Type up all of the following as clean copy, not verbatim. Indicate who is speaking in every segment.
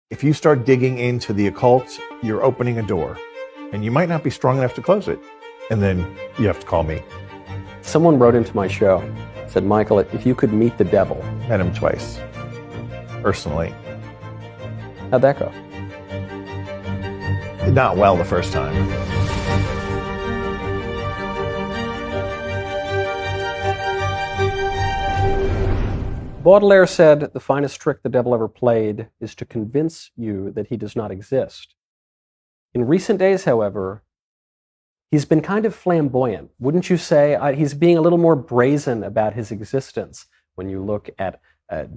Speaker 1: If you start digging into the occult, you're opening a door, and you might not be strong enough to close it. And then you have to call me.
Speaker 2: Someone wrote into my show, said, Michael, if you could meet the devil.
Speaker 1: Met him twice, personally.
Speaker 2: How'd that go?
Speaker 1: Not well the first time.
Speaker 2: Baudelaire said, the finest trick the devil ever played is to convince you that he does not exist. In recent days, however, he's been kind of flamboyant. Wouldn't you say he's being a little more brazen about his existence when you look at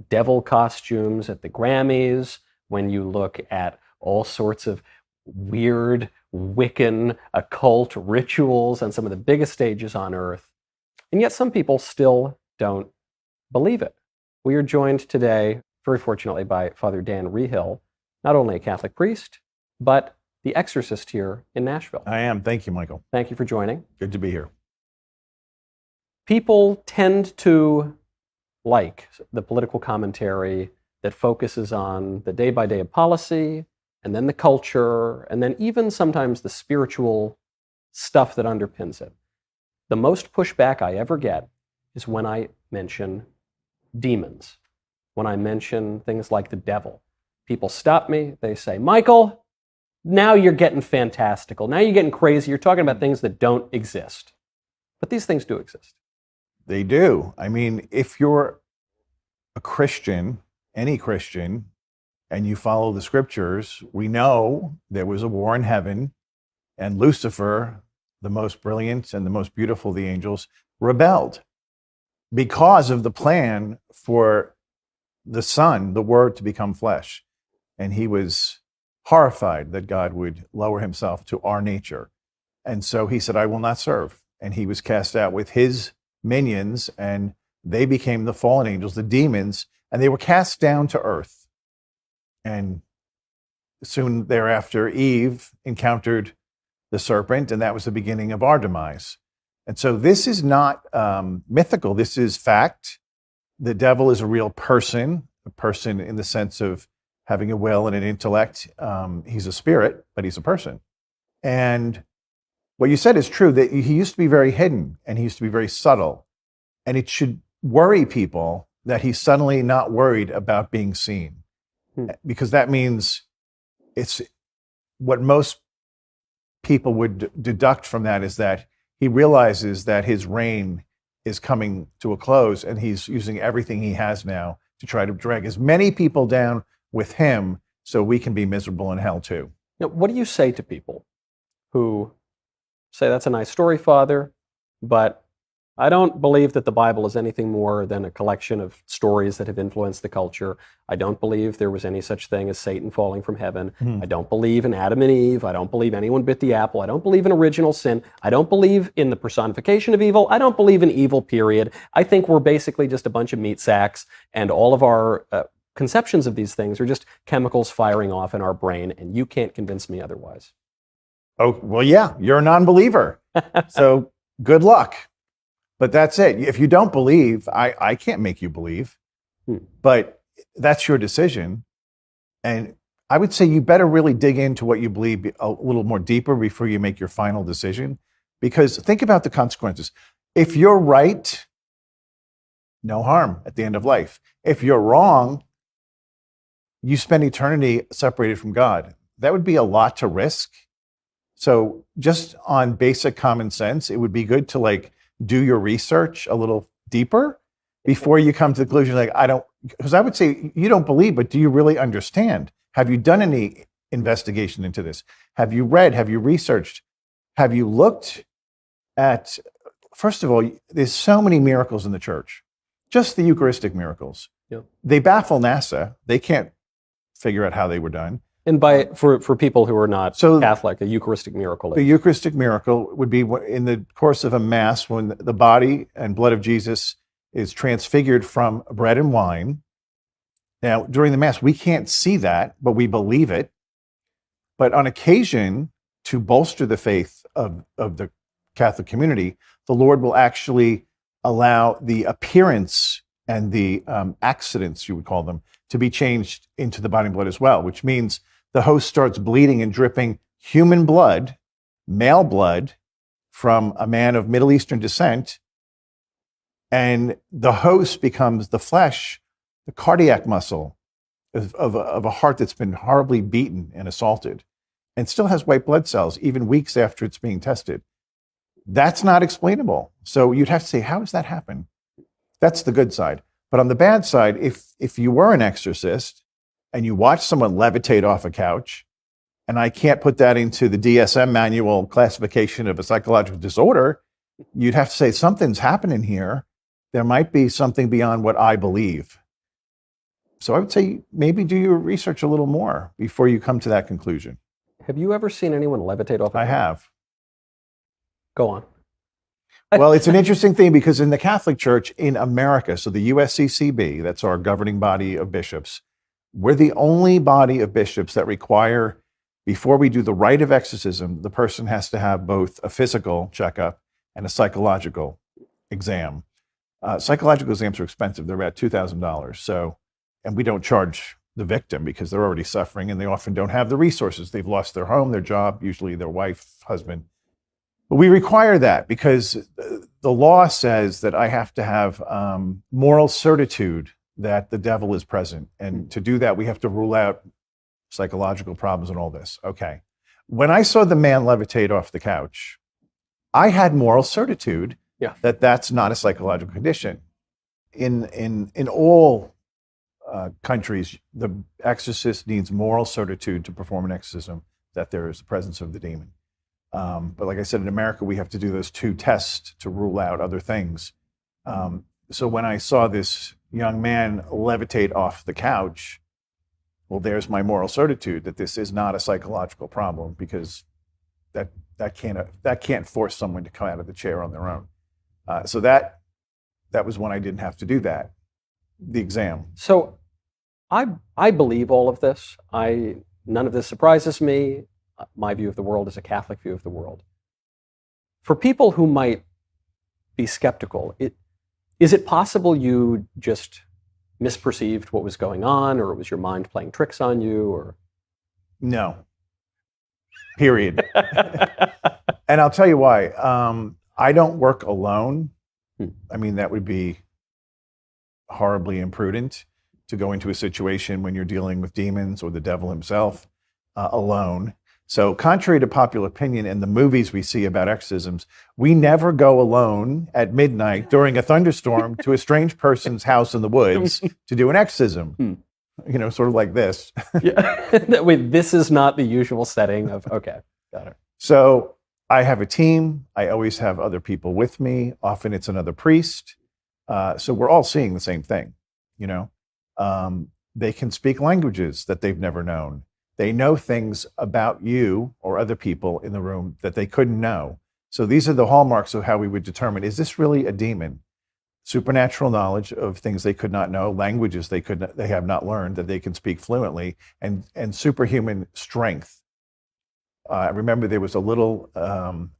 Speaker 2: devil costumes at the Grammys, when you look at all sorts of weird Wiccan occult rituals on some of the biggest stages on earth. And yet some people still don't believe it. We are joined today, very fortunately, by Father Dan Reehil, not only a Catholic priest, but the exorcist here in Nashville.
Speaker 1: I am. Thank you, Michael.
Speaker 2: Thank you for joining.
Speaker 1: Good to be here.
Speaker 2: People tend to like the political commentary that focuses on the day-by-day of policy, and then the culture, and then even sometimes the spiritual stuff that underpins it. The most pushback I ever get is when I mention demons, when I mention things like the devil. People stop me, they say, Michael, now you're getting fantastical. Now you're getting crazy. You're talking about things that don't exist. But these things do exist.
Speaker 1: They do. I mean, if you're a Christian, any Christian, and you follow the scriptures, we know there was a war in heaven, and Lucifer, the most brilliant and the most beautiful of the angels, rebelled because of the plan for the Son, the Word, to become flesh. And he was horrified that God would lower himself to our nature. And so he said, I will not serve. And he was cast out with his minions, and they became the fallen angels, the demons, and they were cast down to earth. And soon thereafter, Eve encountered the serpent, and that was the beginning of our demise. And so this is not mythical. This is fact. The devil is a real person, a person in the sense of having a will and an intellect. He's a spirit, but he's a person. And what you said is true, that he used to be very hidden, and he used to be very subtle. And it should worry people that he's suddenly not worried about being seen. Because that means it's what most people would deduct from that is that he realizes that his reign is coming to a close, and he's using everything he has now to try to drag as many people down with him so we can be miserable in hell too.
Speaker 2: Now, what do you say to people who say, that's a nice story, Father, but I don't believe that the Bible is anything more than a collection of stories that have influenced the culture. I don't believe there was any such thing as Satan falling from heaven. I don't believe in Adam and Eve. I don't believe anyone bit the apple. I don't believe in original sin. I don't believe in the personification of evil. I don't believe in evil, period. I think we're basically just a bunch of meat sacks, and all of our conceptions of these things are just chemicals firing off in our brain, and you can't convince me otherwise.
Speaker 1: Oh, well, yeah, you're a non-believer. So good luck. But that's it. If you don't believe, I can't make you believe. But that's your decision. And I would say you better really dig into what you believe a little more deeper before you make your final decision. Because think about the consequences. If you're right, no harm at the end of life. If you're wrong, you spend eternity separated from God. That would be a lot to risk. So just on basic common sense, it would be good to do your research a little deeper before you come to the conclusion, because I would say you don't believe, but do you really understand? Have you done any investigation into this? Have you read? Have you researched? Have you looked at, first of all, there's so many miracles in the church, just the Eucharistic miracles.
Speaker 2: Yeah.
Speaker 1: They baffle NASA. They can't figure out how they were done.
Speaker 2: And for people who are not Catholic, a Eucharistic miracle.
Speaker 1: The Eucharistic miracle would be in the course of a Mass when the body and blood of Jesus is transfigured from bread and wine. Now, during the Mass, we can't see that, but we believe it. But on occasion, to bolster the faith of the Catholic community, the Lord will actually allow the appearance and the accidents, you would call them, to be changed into the body and blood as well, which means the host starts bleeding and dripping human blood, male blood, from a man of Middle Eastern descent, and the host becomes the flesh, the cardiac muscle of a heart that's been horribly beaten and assaulted, and still has white blood cells even weeks after it's being tested. That's not explainable. So you'd have to say, how does that happen? That's the good side. But on the bad side, if you were an exorcist and you watch someone levitate off a couch, and I can't put that into the DSM manual classification of a psychological disorder, you'd have to say something's happening here. There might be something beyond what I believe. So I would say maybe do your research a little more before you come to that conclusion.
Speaker 2: Have you ever seen anyone levitate off a couch?
Speaker 1: I have.
Speaker 2: Go on.
Speaker 1: Well, it's an interesting thing because in the Catholic Church in America, so the USCCB, that's our governing body of bishops, we're the only body of bishops that require, before we do the rite of exorcism, the person has to have both a physical checkup and a psychological exam. Psychological exams are expensive. They're about $2,000. So, and we don't charge the victim because they're already suffering and they often don't have the resources. They've lost their home, their job, usually their wife, husband. But we require that because the law says that I have to have moral certitude that the devil is present. And to do that, we have to rule out psychological problems and all this. Okay. When I saw the man levitate off the couch, I had moral certitude that that's not a psychological condition. In all countries, the exorcist needs moral certitude to perform an exorcism that there is the presence of the demon. But like I said, in America, we have to do those 2 tests to rule out other things. So when I saw this young man levitate off the couch, well, there's my moral certitude that this is not a psychological problem because that can't force someone to come out of the chair on their own. So that was when I didn't have to do that, the exam.
Speaker 2: So I believe all of this. None of this surprises me. My view of the world is a Catholic view of the world. For people who might be skeptical, is it possible you just misperceived what was going on, or it was your mind playing tricks on you, or?
Speaker 1: No. Period. And I'll tell you why. I don't work alone. I mean, that would be horribly imprudent to go into a situation when you're dealing with demons or the devil himself alone. So contrary to popular opinion in the movies we see about exorcisms, we never go alone at midnight during a thunderstorm to a strange person's house in the woods to do an exorcism. You know, sort of like this.
Speaker 2: Yeah. Wait, this is not the usual setting of, okay, got it.
Speaker 1: So I have a team. I always have other people with me. Often it's another priest. So we're all seeing the same thing, you know. They can speak languages that they've never known. They know things about you or other people in the room that they couldn't know. So these are the hallmarks of how we would determine, is this really a demon? Supernatural knowledge of things they could not know, languages they have not learned that they can speak fluently, and superhuman strength. I remember there was a little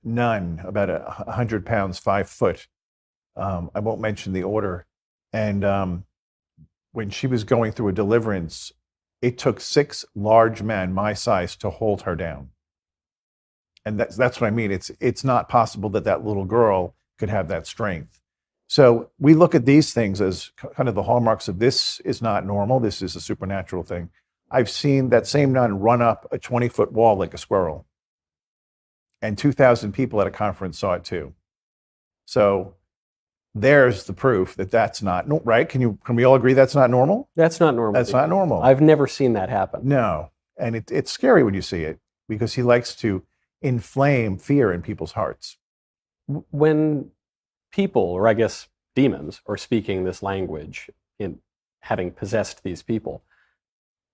Speaker 1: nun, about 100 pounds, 5 foot. I won't mention the order. And when she was going through a deliverance, it took 6 large men my size to hold her down. And that's what I mean. It's not possible that little girl could have that strength. So we look at these things as kind of the hallmarks of this is not normal. This is a supernatural thing. I've seen that same nun run up a 20-foot wall like a squirrel. And 2,000 people at a conference saw it too. So there's the proof that that's not right. Can we all agree that's not normal?
Speaker 2: That's not normal.
Speaker 1: That's not normal.
Speaker 2: I've never seen that happen.
Speaker 1: No. And it's scary when you see it because he likes to inflame fear in people's hearts.
Speaker 2: When people, or I guess demons, are speaking this language in having possessed these people,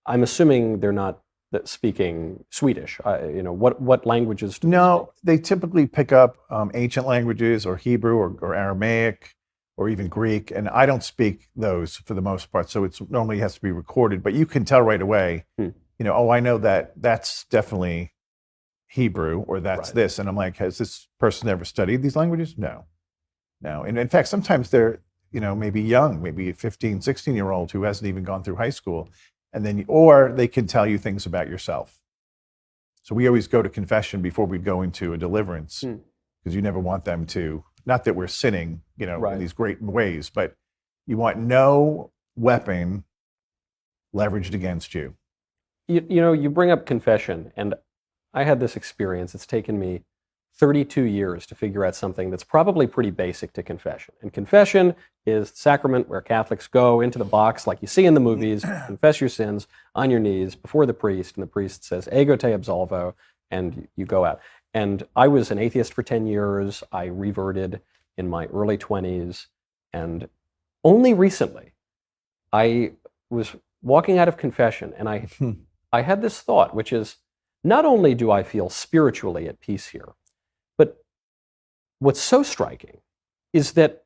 Speaker 2: I'm assuming they're not speaking Swedish. What languages do they speak?
Speaker 1: They typically pick up ancient languages or Hebrew or Aramaic or even Greek, and I don't speak those for the most part, so it normally has to be recorded, but you can tell right away, I know that's definitely Hebrew or that's this, and I'm like, has this person ever studied these languages? No. And in fact, sometimes maybe young, maybe a 15, 16-year-old who hasn't even gone through high school. And then, or they can tell you things about yourself. So we always go to confession before we go into a deliverance, because you never want them to, not that we're sinning,
Speaker 2: Right.
Speaker 1: in these great ways, but you want no weapon leveraged against you.
Speaker 2: You bring up confession, and I had this experience. It's taken me 32 years to figure out something that's probably pretty basic to confession. And confession is the sacrament where Catholics go into the box like you see in the movies, confess your sins on your knees before the priest, and the priest says, ego te absolvo, and you go out. And I was an atheist for 10 years. I reverted in my early 20s, and only recently I was walking out of confession, and I had this thought, which is, not only do I feel spiritually at peace here, but what's so striking is that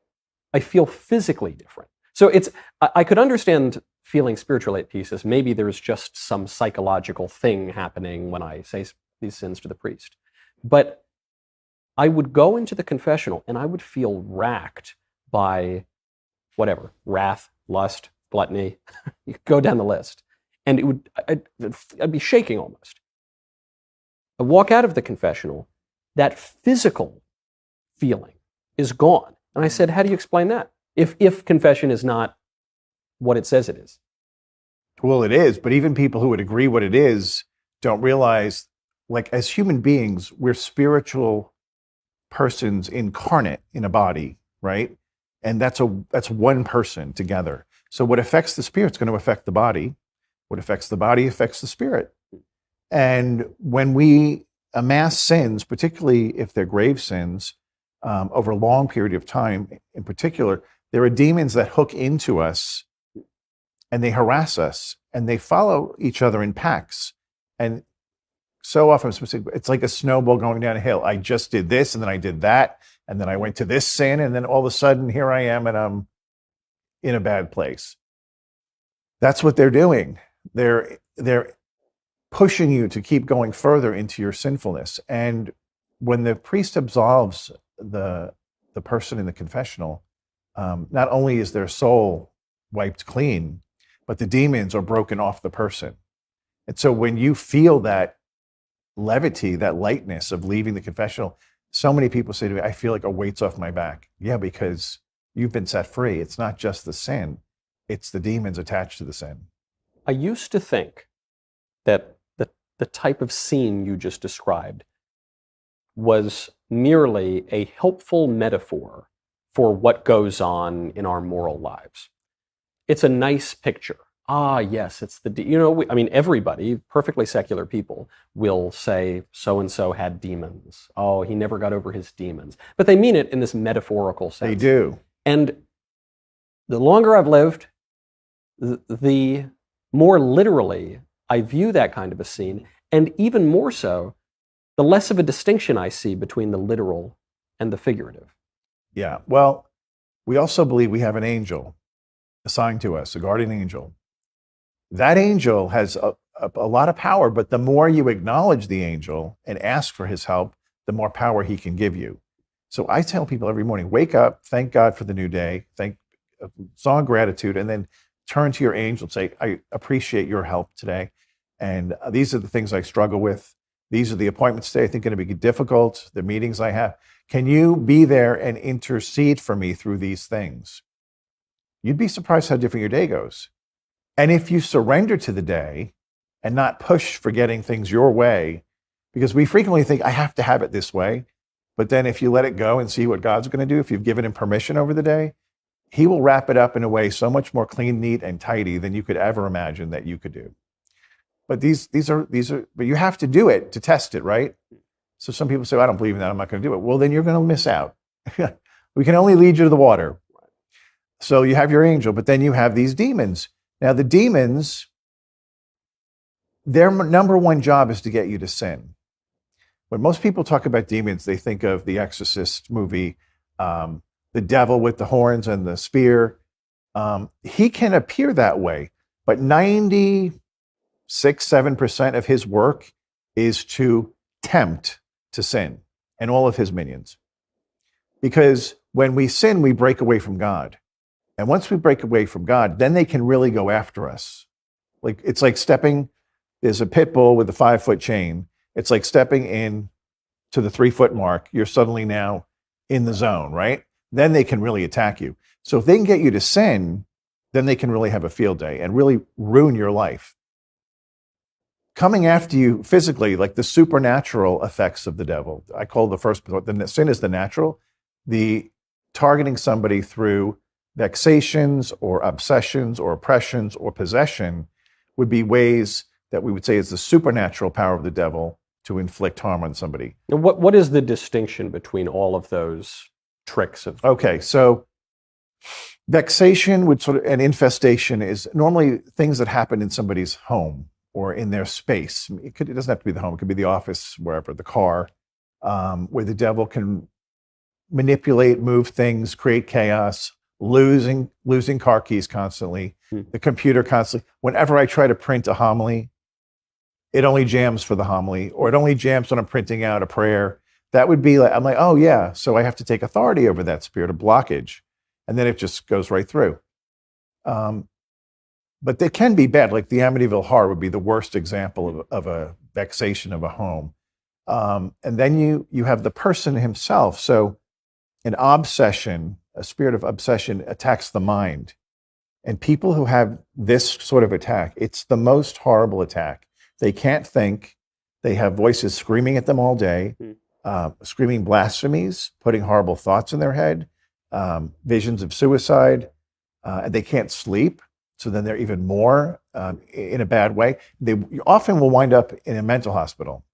Speaker 2: I feel physically different. So I could understand feeling spiritually at peace as maybe there's just some psychological thing happening when I say these sins to the priest. But I would go into the confessional and I would feel racked by whatever, wrath, lust, gluttony, you could go down the list. And I'd be shaking almost. I walk out of the confessional, that physical feeling is gone. And I said, how do you explain that? If confession is not what it says it is.
Speaker 1: Well, it is, but even people who would agree what it is don't realize, like, as human beings, we're spiritual persons incarnate in a body, right? And that's one person together. So what affects the spirit is going to affect the body. What affects the body affects the spirit. And when we amass sins, particularly if they're grave sins, over a long period of time in particular, there are demons that hook into us and they harass us and they follow each other in packs. And so often it's like a snowball going down a hill. I just did this and then I did that. And then I went to this sin. And then all of a sudden here I am and I'm in a bad place. That's what they're doing. They're pushing you to keep going further into your sinfulness. And when the priest absolves the person in the confessional, not only is their soul wiped clean, but the demons are broken off the person. And so when you feel that levity, that lightness of leaving the confessional, so many people say to me, I feel like a weight's off my back. Yeah, because you've been set free. It's not just the sin, it's the demons attached to the sin.
Speaker 2: I used to think that the type of scene you just described was merely a helpful metaphor for what goes on in our moral lives. It's a nice picture. Ah, yes, it's everybody, perfectly secular people, will say so-and-so had demons. Oh, he never got over his demons. But they mean it in this metaphorical sense.
Speaker 1: They do.
Speaker 2: And the longer I've lived, the more literally I view that kind of a scene, and even more so, the less of a distinction I see between the literal and the figurative.
Speaker 1: Yeah, well, we also believe we have an angel assigned to us, a guardian angel. That angel has a lot of power, but the more you acknowledge the angel and ask for his help, the more power he can give you. So I tell people every morning, wake up, thank God for the new day, thank a song of gratitude, and then turn to your angel and say, I appreciate your help today. And these are the things I struggle with. These are the appointments today I think are going to be difficult, the meetings I have. Can you be there and intercede for me through these things? You'd be surprised how different your day goes. And if you surrender to the day and not push for getting things your way, because we frequently think, I have to have it this way. But then if you let it go and see what God's going to do, if you've given him permission over the day, he will wrap it up in a way so much more clean, neat, and tidy than you could ever imagine that you could do. But these are, but you have to do it to test it, right? So some people say, I don't believe in that, I'm not going to do it. Well, then you're going to miss out. We can only lead you to the water. So you have your angel, but then you have these demons. Now the demons, their number one job is to get you to sin. When most people talk about demons, they think of the Exorcist movie, the devil with the horns and the spear. He can appear that way, but 96-7% of his work is to tempt to sin, and all of his minions. Because when we sin, we break away from God. And once we break away from God, then they can really go after us. Like it's like there's a pit bull with a 5-foot chain. It's like stepping in to the 3-foot mark. You're suddenly now in the zone, right? Then they can really attack you. So if they can get you to sin, then they can really have a field day and really ruin your life. Coming after you physically, like the supernatural effects of the devil. I call the first, the sin is the natural. The targeting somebody through vexations or obsessions or oppressions or possession would be ways that we would say is the supernatural power of the devil to inflict harm on somebody.
Speaker 2: And what is the distinction between all of those tricks of?
Speaker 1: Okay, so vexation would and infestation is normally things that happen in somebody's home or in their space. It doesn't have to be the home, it could be the office, wherever, the car, where the devil can manipulate, move things, create chaos, losing car keys constantly, the computer constantly. Whenever I try to print a homily, it only jams for the homily, or it only jams when I'm printing out a prayer. That would be like, I'm like, oh yeah, so I have to take authority over that spirit of blockage. And then it just goes right through. But they can be bad, like the Amityville Horror would be the worst example of a vexation of a home. And then you have the person himself. So an obsession, a spirit of obsession attacks the mind. And people who have this sort of attack, it's the most horrible attack. They can't think. They have voices screaming at them all day, screaming blasphemies, putting horrible thoughts in their head, visions of suicide, and they can't sleep. So then they're even more in a bad way. They often will wind up in a mental hospital,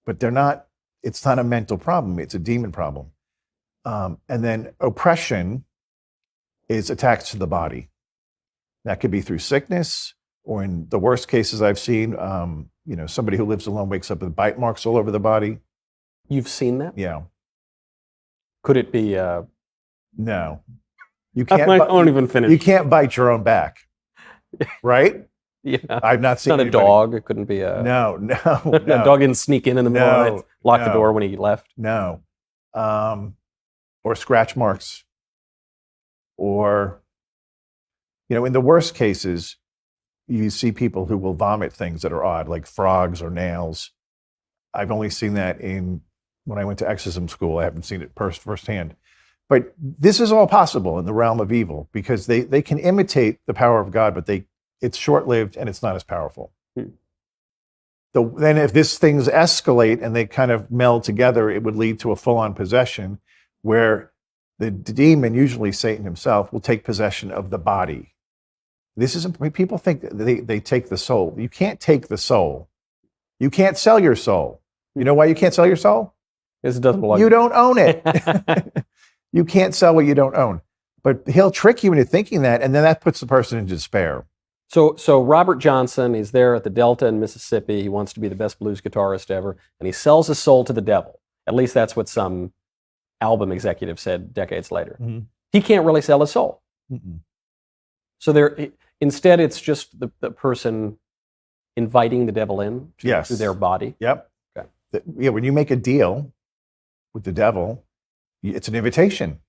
Speaker 1: but it's not a mental problem. It's a demon problem. And then oppression is attacks to the body. That could be through sickness, or in the worst cases I've seen, somebody who lives alone wakes up with bite marks all over the body.
Speaker 2: You've seen that?
Speaker 1: Yeah.
Speaker 2: Could it be?
Speaker 1: No. You can't.
Speaker 2: I won't even finish.
Speaker 1: You can't bite your own back, right?
Speaker 2: Yeah.
Speaker 1: I've not seen.
Speaker 2: It's not
Speaker 1: anybody.
Speaker 2: A dog. It couldn't be a.
Speaker 1: No.
Speaker 2: A dog didn't sneak in the middle of the night, lock the door when he left.
Speaker 1: No. Or scratch marks, or in the worst cases, you see people who will vomit things that are odd, like frogs or nails. I've only seen that when I went to exorcism school. I haven't seen it firsthand. But this is all possible in the realm of evil because they can imitate the power of God, but it's short-lived and it's not as powerful. Then if these things escalate and they kind of meld together, it would lead to a full-on possession where the demon, usually Satan himself, will take possession of the body. People think that they take the soul. You can't take the soul. You can't sell your soul. You know why you can't sell your soul?
Speaker 2: Because it doesn't belong.
Speaker 1: You don't own it. You can't sell what you don't own. But he'll trick you into thinking that, and then that puts the person in despair.
Speaker 2: So Robert Johnson, he's there at the Delta in Mississippi. He wants to be the best blues guitarist ever, and he sells his soul to the devil. At least that's what some album executive said decades later. Mm-hmm. He can't really sell his soul. Mm-mm. So instead, it's just the person inviting the devil in to their body.
Speaker 1: Yep. Okay. When you make a deal with the devil, it's an invitation.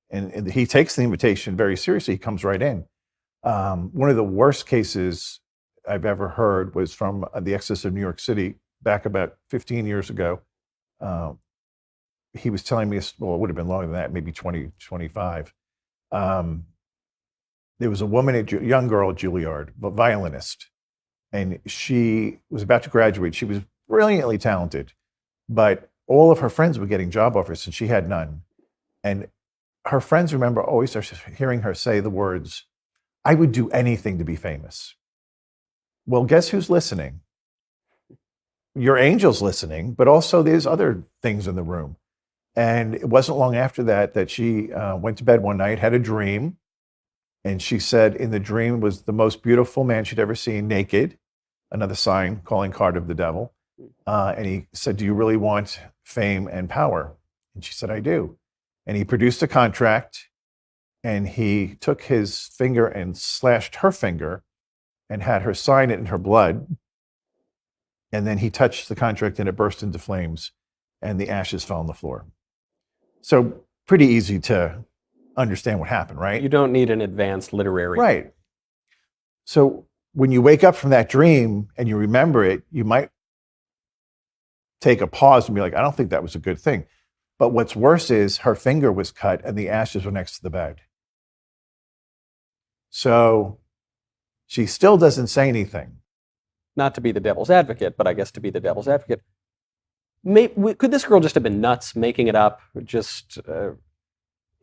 Speaker 1: And he takes the invitation very seriously. He comes right in. One of the worst cases I've ever heard was from the Exorcist of New York City back about 15 years ago. He was telling me, well, it would have been longer than that, maybe 20, 25. There was a woman, a young girl at Juilliard, a violinist, and she was about to graduate. She was brilliantly talented, but all of her friends were getting job offers and she had none. And her friends remember always hearing her say the words, "I would do anything to be famous." Well, guess who's listening? Your angel's listening, but also there's other things in the room. And it wasn't long after that she went to bed one night, had a dream, and she said in the dream was the most beautiful man she'd ever seen, naked, another sign, calling card of the devil. And he said, "Do you really want fame and power?" And she said, "I do." And he produced a contract, and he took his finger and slashed her finger and had her sign it in her blood. And then he touched the contract and it burst into flames and the ashes fell on the floor. So pretty easy to understand what happened, right?
Speaker 2: You don't need an advanced literary.
Speaker 1: Right. So when you wake up from that dream and you remember it, you might take a pause and be like, I don't think that was a good thing. But what's worse is her finger was cut and the ashes were next to the bed. So she still doesn't say anything.
Speaker 2: Not to be the devil's advocate, but I guess to be the devil's advocate. Could this girl just have been nuts, making it up, just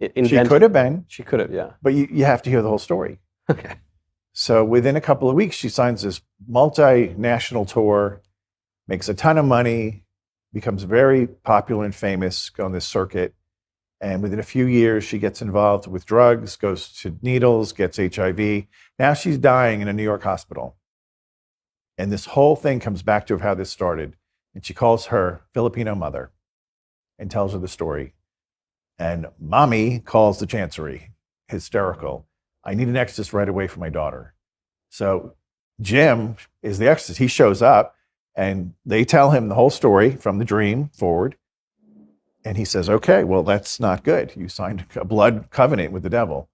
Speaker 1: She could have been,
Speaker 2: She could have, yeah.
Speaker 1: but you have to hear the whole story.
Speaker 2: Okay.
Speaker 1: So within a couple of weeks, she signs this multinational tour, makes a ton of money, becomes very popular and famous on this circuit. And within a few years, she gets involved with drugs, goes to needles, gets HIV. Now she's dying in a New York hospital. And this whole thing comes back to how this started. And she calls her Filipino mother and tells her the story. And mommy calls the chancery, hysterical. I need an exorcist right away for my daughter. So Jim is the exorcist. He shows up and they tell him the whole story from the dream forward. And he says, okay, well, that's not good. You signed a blood covenant with the devil.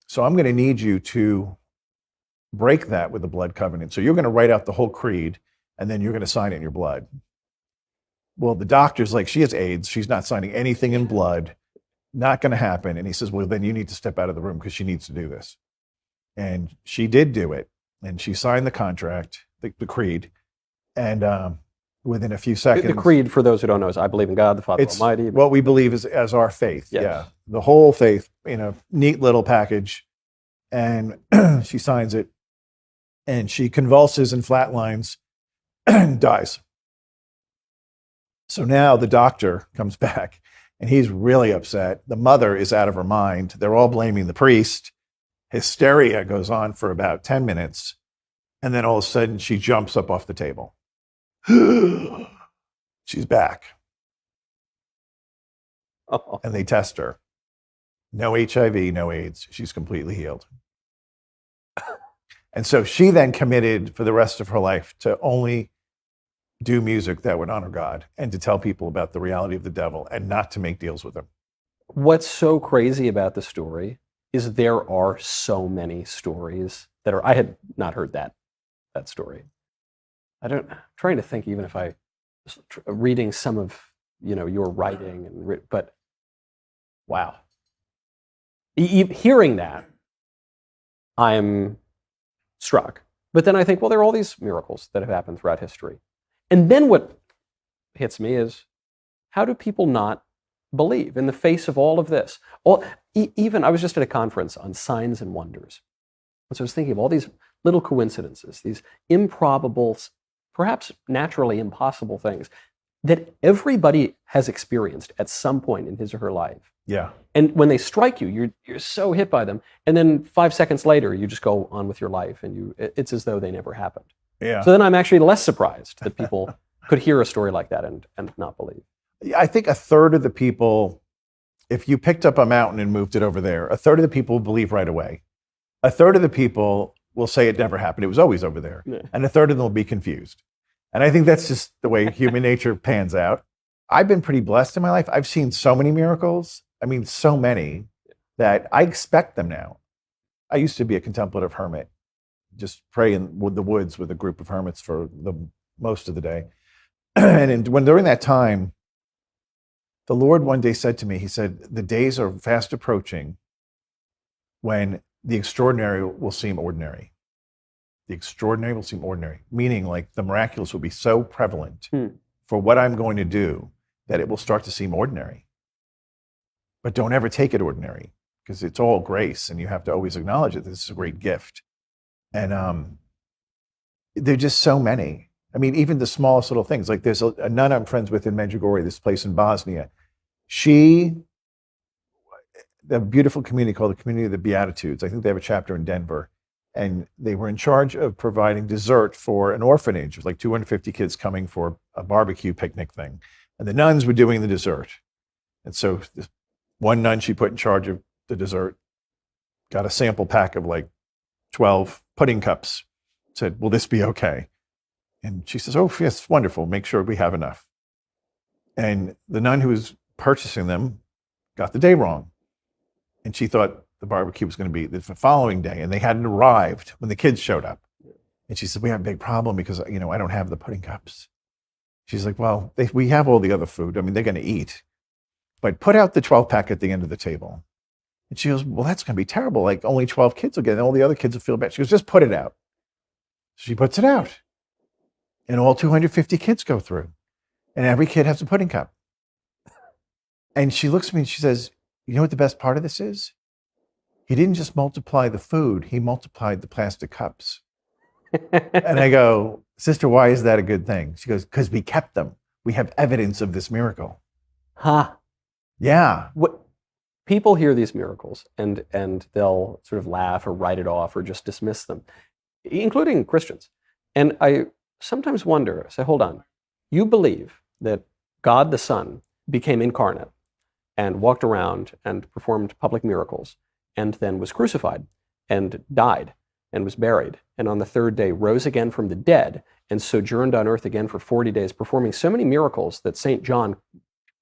Speaker 1: So I'm going to need you to break that with the blood covenant. So you're going to write out the whole creed and then you're going to sign it in your blood. Well, the doctor's like, she has AIDS. She's not signing anything in blood. Not going to happen. And he says, well, then you need to step out of the room because she needs to do this. And she did do it. And she signed the contract, the creed. And within a few seconds.
Speaker 2: The creed, for those who don't know, is I believe in God, the Father Almighty.
Speaker 1: What we believe is as our faith.
Speaker 2: Yes.
Speaker 1: Yeah. The whole faith in a neat little package. And she signs it. And she convulses and flatlines and dies. So now the doctor comes back and he's really upset. The mother is out of her mind. They're all blaming the priest. Hysteria goes on for about 10 minutes. And then all of a sudden she jumps up off the table. She's back.
Speaker 2: Oh.
Speaker 1: And they test her. No HIV, no AIDS. She's completely healed. And so she then committed for the rest of her life to only do music that would honor God and to tell people about the reality of the devil and not to make deals with him.
Speaker 2: What's so crazy about the story is there are so many stories that are, I had not heard that story. I'm trying to think even if I was reading some of, your writing, but wow. Hearing that, I'm struck. But then I think, well, there are all these miracles that have happened throughout history. And then what hits me is, how do people not believe in the face of all of this? Even I was just at a conference on signs and wonders. And so I was thinking of all these little coincidences, these improbable, perhaps naturally impossible things that everybody has experienced at some point in his or her life.
Speaker 1: Yeah.
Speaker 2: And when they strike you, you're so hit by them. And then 5 seconds later, you just go on with your life and it's as though they never happened.
Speaker 1: Yeah.
Speaker 2: So then I'm actually less surprised that people could hear a story like that and not believe.
Speaker 1: I think a third of the people, if you picked up a mountain and moved it over there, a third of the people believe right away. A third of the people will say it never happened. It was always over there.
Speaker 2: Yeah.
Speaker 1: And a third of them will be confused. And I think that's just the way human nature pans out. I've been pretty blessed in my life. I've seen so many miracles. I mean, so many that I expect them now. I used to be a contemplative hermit, just pray in the woods with a group of hermits for the most of the day. And during that time, the Lord one day said to me, he said, the days are fast approaching when the extraordinary will seem ordinary. The extraordinary will seem ordinary, meaning like the miraculous will be so prevalent for what I'm going to do that it will start to seem ordinary. But don't ever take it ordinary because it's all grace and you have to always acknowledge that this is a great gift. And there are just so many. I mean, even the smallest little things. Like there's a nun I'm friends with in Medjugorje, this place in Bosnia. The beautiful community called the Community of the Beatitudes. I think they have a chapter in Denver. And they were in charge of providing dessert for an orphanage. It was like 250 kids coming for a barbecue picnic thing. And the nuns were doing the dessert. And so this one nun she put in charge of the dessert got a sample pack of like 12 pudding cups. Said, will this be okay? And she says, oh, yes, wonderful. Make sure we have enough. And the nun who was purchasing them got the day wrong. And she thought the barbecue was going to be the following day, and they hadn't arrived when the kids showed up. And she said, we have a big problem because, I don't have the pudding cups. She's like, well, we have all the other food. I mean, they're going to eat. But put out the 12-pack at the end of the table. And she goes, well, that's going to be terrible. Like, only 12 kids will get it, and all the other kids will feel bad. She goes, just put it out. She puts it out. And all 250 kids go through. And every kid has a pudding cup. And she looks at me and she says, you know what the best part of this is? He didn't just multiply the food, he multiplied the plastic cups. And I go, sister, why is that a good thing? She goes, because we kept them. We have evidence of this miracle.
Speaker 2: Huh.
Speaker 1: Yeah.
Speaker 2: What people hear these miracles and they'll sort of laugh or write it off or just dismiss them, including Christians. And I sometimes wonder, say, hold on, you believe that God the Son became incarnate and walked around and performed public miracles and then was crucified and died and was buried, and on the third day rose again from the dead and sojourned on earth again for 40 days, performing so many miracles that St. John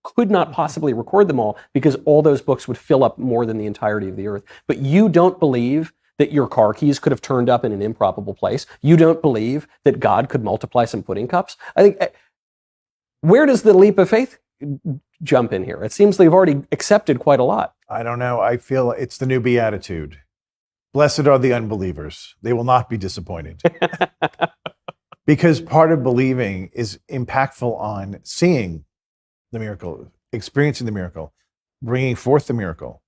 Speaker 2: could not possibly record them all because all those books would fill up more than the entirety of the earth. But you don't believe that your car keys could have turned up in an improbable place. You don't believe that God could multiply some pudding cups. I think, where does the leap of faith jump in here? It seems they've already accepted quite a lot.
Speaker 1: I don't know. I feel it's the new beatitude. Blessed are the unbelievers. They will not be disappointed. Because part of believing is impactful on seeing the miracle, experiencing the miracle, bringing forth the miracle.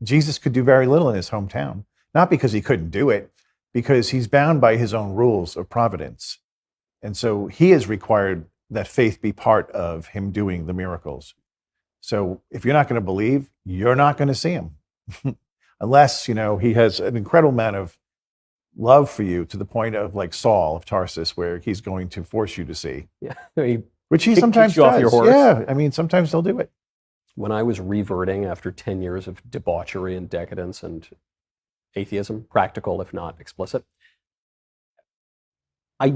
Speaker 1: Jesus could do very little in his hometown, not because he couldn't do it, because he's bound by his own rules of providence. And so he has required that faith be part of him doing the miracles. So if you're not going to believe, you're not going to see him. Unless, he has an incredible amount of love for you to the point of like Saul of Tarsus, where he's going to force you to see.
Speaker 2: Yeah.
Speaker 1: Which he sometimes
Speaker 2: you
Speaker 1: does.
Speaker 2: Off your horse.
Speaker 1: Yeah, sometimes he'll do it.
Speaker 2: When I was reverting after 10 years of debauchery and decadence and atheism, practical if not explicit, I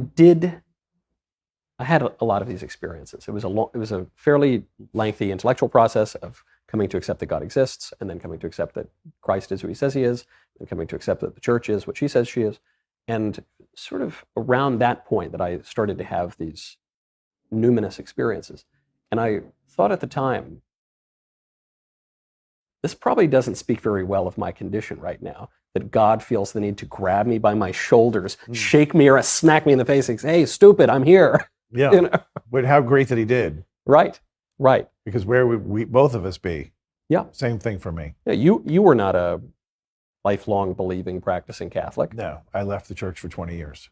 Speaker 2: had a lot of these experiences. It was a fairly lengthy intellectual process of coming to accept that God exists, and then coming to accept that Christ is who he says he is, and coming to accept that the church is what she says she is. And sort of around that point that I started to have these numinous experiences. And I thought at the time, this probably doesn't speak very well of my condition right now, that God feels the need to grab me by my shoulders, shake me or smack me in the face and say, hey, stupid, I'm here.
Speaker 1: Yeah, but how great that he did.
Speaker 2: Right.
Speaker 1: Because where would we both of us be?
Speaker 2: Yeah.
Speaker 1: Same thing for me.
Speaker 2: Yeah, you were not a lifelong believing, practicing Catholic.
Speaker 1: No, I left the church for 20 years.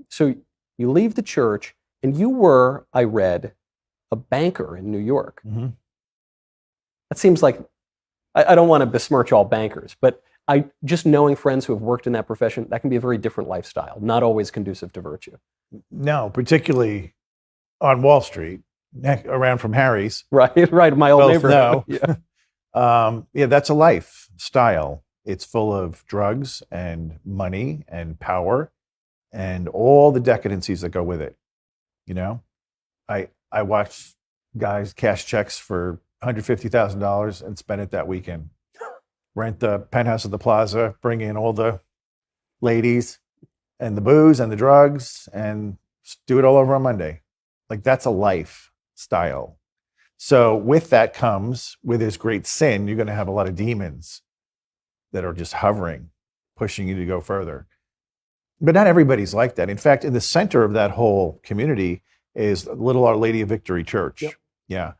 Speaker 2: So you leave the church, and you were, I read, a banker in New York.
Speaker 1: Mm-hmm.
Speaker 2: That seems like, I don't want to besmirch all bankers, but just knowing friends who have worked in that profession, that can be a very different lifestyle, not always conducive to virtue.
Speaker 1: No, particularly on Wall Street, around from Harry's.
Speaker 2: Right, my old
Speaker 1: Both
Speaker 2: neighborhood.
Speaker 1: know. Yeah, that's a lifestyle. It's full of drugs and money and power and all the decadencies that go with it. I watched guys cash checks for $150,000 and spend it that weekend. Rent the penthouse at the plaza, bring in all the ladies and the booze and the drugs and do it all over on Monday. Like, that's a lifestyle. So with that comes, with his great sin, you're going to have a lot of demons that are just hovering, pushing you to go further. But not everybody's like that. In fact, in the center of that whole community is Little Our Lady of Victory Church.
Speaker 2: Yep.
Speaker 1: Yeah.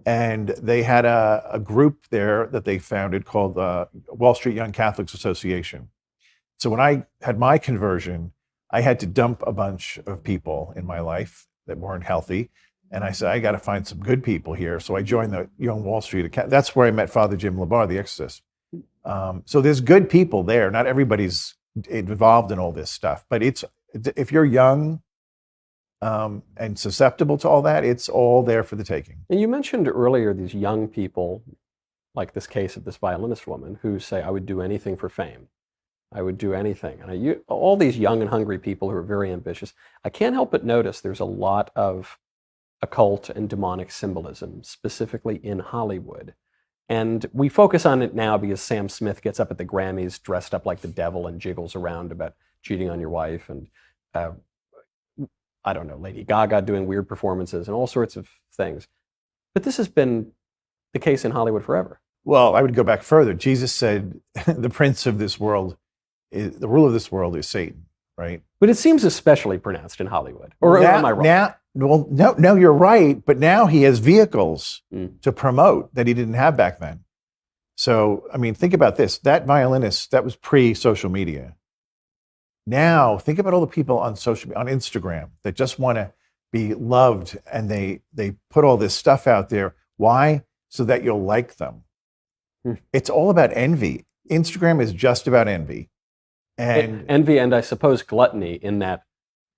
Speaker 1: And they had a group there that they founded called Wall Street Young Catholics Association. So when I had my conversion, I had to dump a bunch of people in my life that weren't healthy. And I said, I got to find some good people here. So I joined the Young Wall Street. That's where I met Father Jim LaBar, the Exorcist. So there's good people there. Not everybody's involved in all this stuff. But if you're young and susceptible to all that, it's all there for the taking.
Speaker 2: And you mentioned earlier these young people, like this case of this violinist woman, who say, I would do anything for fame. I would do anything. And all these young and hungry people who are very ambitious, I can't help but notice there's a lot of occult and demonic symbolism, specifically in Hollywood. And we focus on it now because Sam Smith gets up at the Grammys dressed up like the devil and jiggles around about cheating on your wife. And I don't know, Lady Gaga doing weird performances and all sorts of things. But this has been the case in Hollywood forever.
Speaker 1: Well, I would go back further. Jesus said, the prince of this world, the ruler of this world is Satan, right?
Speaker 2: But it seems especially pronounced in Hollywood. Or am I wrong?
Speaker 1: No, you're right. But now he has vehicles to promote that he didn't have back then. So, I mean, think about this. That violinist, that was pre-social media. Now, think about all the people on Instagram that just want to be loved, and they put all this stuff out there. Why? So that you'll like them. It's all about envy. Instagram is just about envy. And
Speaker 2: envy and I suppose gluttony, in that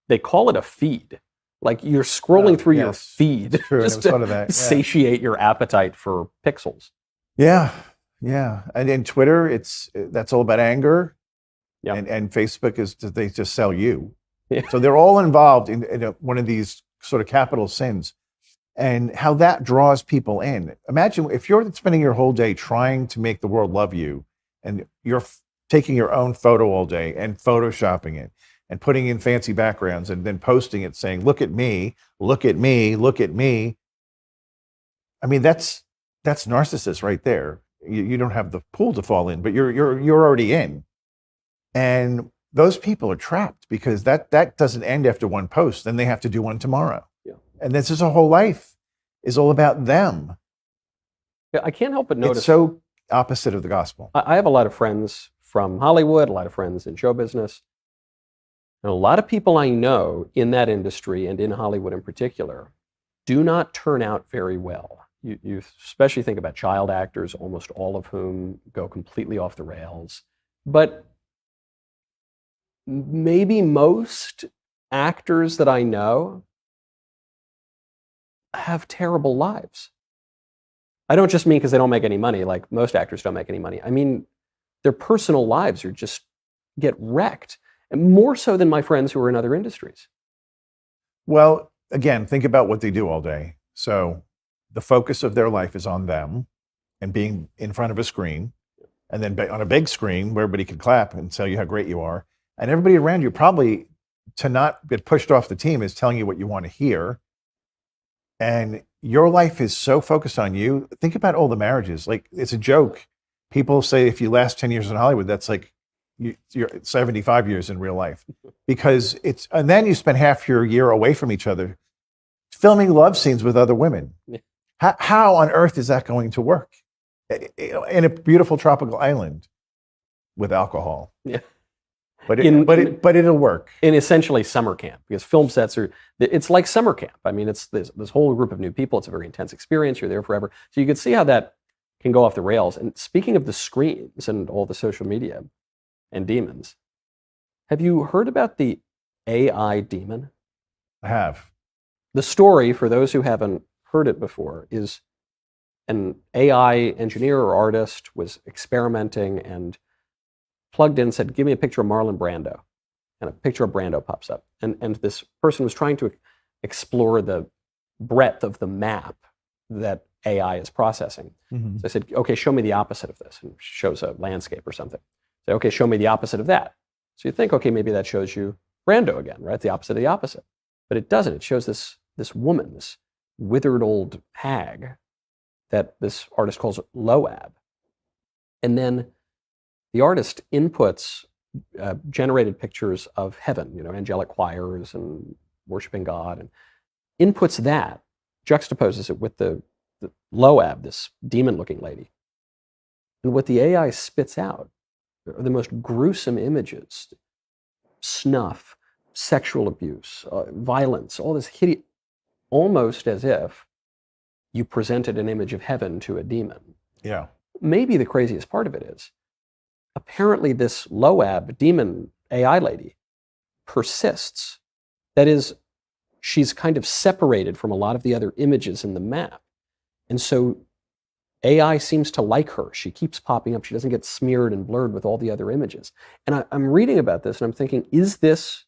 Speaker 2: they call it a feed. Like you're scrolling through your feed just to satiate your appetite for pixels.
Speaker 1: Yeah. And in Twitter, that's all about anger. Yeah. And Facebook is they just sell you. Yeah. So they're all involved in one of these sort of capital sins, and how that draws people in. Imagine if you're spending your whole day trying to make the world love you, and you're taking your own photo all day and photoshopping it and putting in fancy backgrounds and then posting it saying, look at me, look at me, look at me. I mean, that's narcissist right there. You don't have the pool to fall in, but you're already in. And those people are trapped because that doesn't end after one post. Then they have to do one tomorrow. Yeah. And this is a whole life is all about them.
Speaker 2: Yeah, I can't help but notice.
Speaker 1: It's so opposite of the gospel.
Speaker 2: I have a lot of friends from Hollywood, a lot of friends in show business. And a lot of people I know in that industry and in Hollywood in particular do not turn out very well. You especially think about child actors, almost all of whom go completely off the rails. But maybe most actors that I know have terrible lives. I don't just mean because they don't make any money, like most actors don't make any money. I mean, their personal lives are just get wrecked, and more so than my friends who are in other industries.
Speaker 1: Well, again, think about what they do all day. So the focus of their life is on them and being in front of a screen, and then on a big screen where everybody can clap and tell you how great you are. And everybody around you, probably to not get pushed off the team, is telling you what you want to hear. And your life is so focused on you. Think about all the marriages. Like, it's a joke. People say if you last 10 years in Hollywood, that's like you're 75 years in real life. Because and then you spend half your year away from each other filming love scenes with other women. Yeah. How on earth is that going to work? In a beautiful tropical island with alcohol. Yeah. But it'll work.
Speaker 2: In essentially summer camp, because film sets it's like summer camp. I mean, it's this whole group of new people. It's a very intense experience. You're there forever. So you can see how that can go off the rails. And speaking of the screens and all the social media and demons, have you heard about the AI demon?
Speaker 1: I have.
Speaker 2: The story, for those who haven't heard it before, is an AI engineer or artist was experimenting and plugged in and said, give me a picture of Marlon Brando. And a picture of Brando pops up. And this person was trying to explore the breadth of the map that AI is processing. Mm-hmm. So I said, okay, show me the opposite of this. And it shows a landscape or something. Say, okay, show me the opposite of that. So you think, okay, maybe that shows you Brando again, right? The opposite of the opposite. But it doesn't. It shows this woman, this withered old hag that this artist calls Loab. And then the artist inputs generated pictures of heaven, angelic choirs and worshiping God, and inputs that, juxtaposes it with the Loab, this demon-looking lady. And what the AI spits out are the most gruesome images: snuff, sexual abuse, violence, all this hideous, almost as if you presented an image of heaven to a demon.
Speaker 1: Yeah.
Speaker 2: Maybe the craziest part of it is, apparently this Loab demon AI lady persists. That is, she's kind of separated from a lot of the other images in the map. And so AI seems to like her. She keeps popping up. She doesn't get smeared and blurred with all the other images. And I'm reading about this and I'm thinking, is this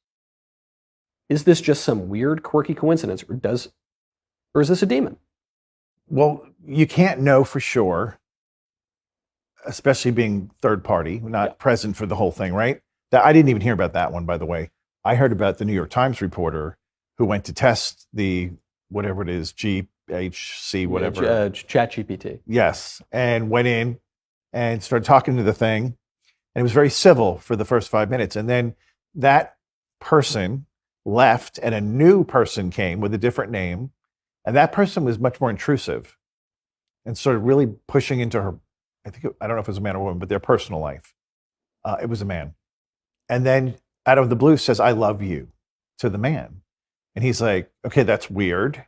Speaker 2: just some weird, quirky coincidence, or is this a demon?
Speaker 1: Well, you can't know for sure. especially being third party, not present for the whole thing, right? That I didn't even hear about that one, by the way. I heard about the New York Times reporter who went to test the whatever it is, GHC, whatever.
Speaker 2: ChatGPT.
Speaker 1: Yes, and went in and started talking to the thing, and it was very civil for the first 5 minutes, and then that person left, and a new person came with a different name, and that person was much more intrusive, and started really pushing into her. I don't know if it was a man or woman, but their personal life. It was a man, and then out of the blue says, "I love you," to the man, and he's like, "Okay, that's weird.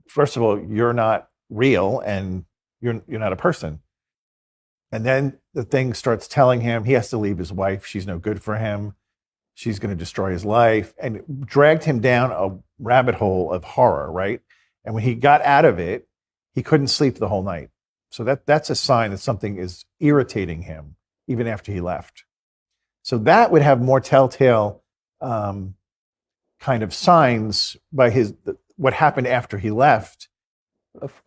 Speaker 1: First of all, you're not real, and you're not a person." And then the thing starts telling him he has to leave his wife. She's no good for him. She's going to destroy his life, and it dragged him down a rabbit hole of horror, right? And when he got out of it, he couldn't sleep the whole night. So that's a sign that something is irritating him even after he left. So that would have more telltale kind of signs by what happened after he left,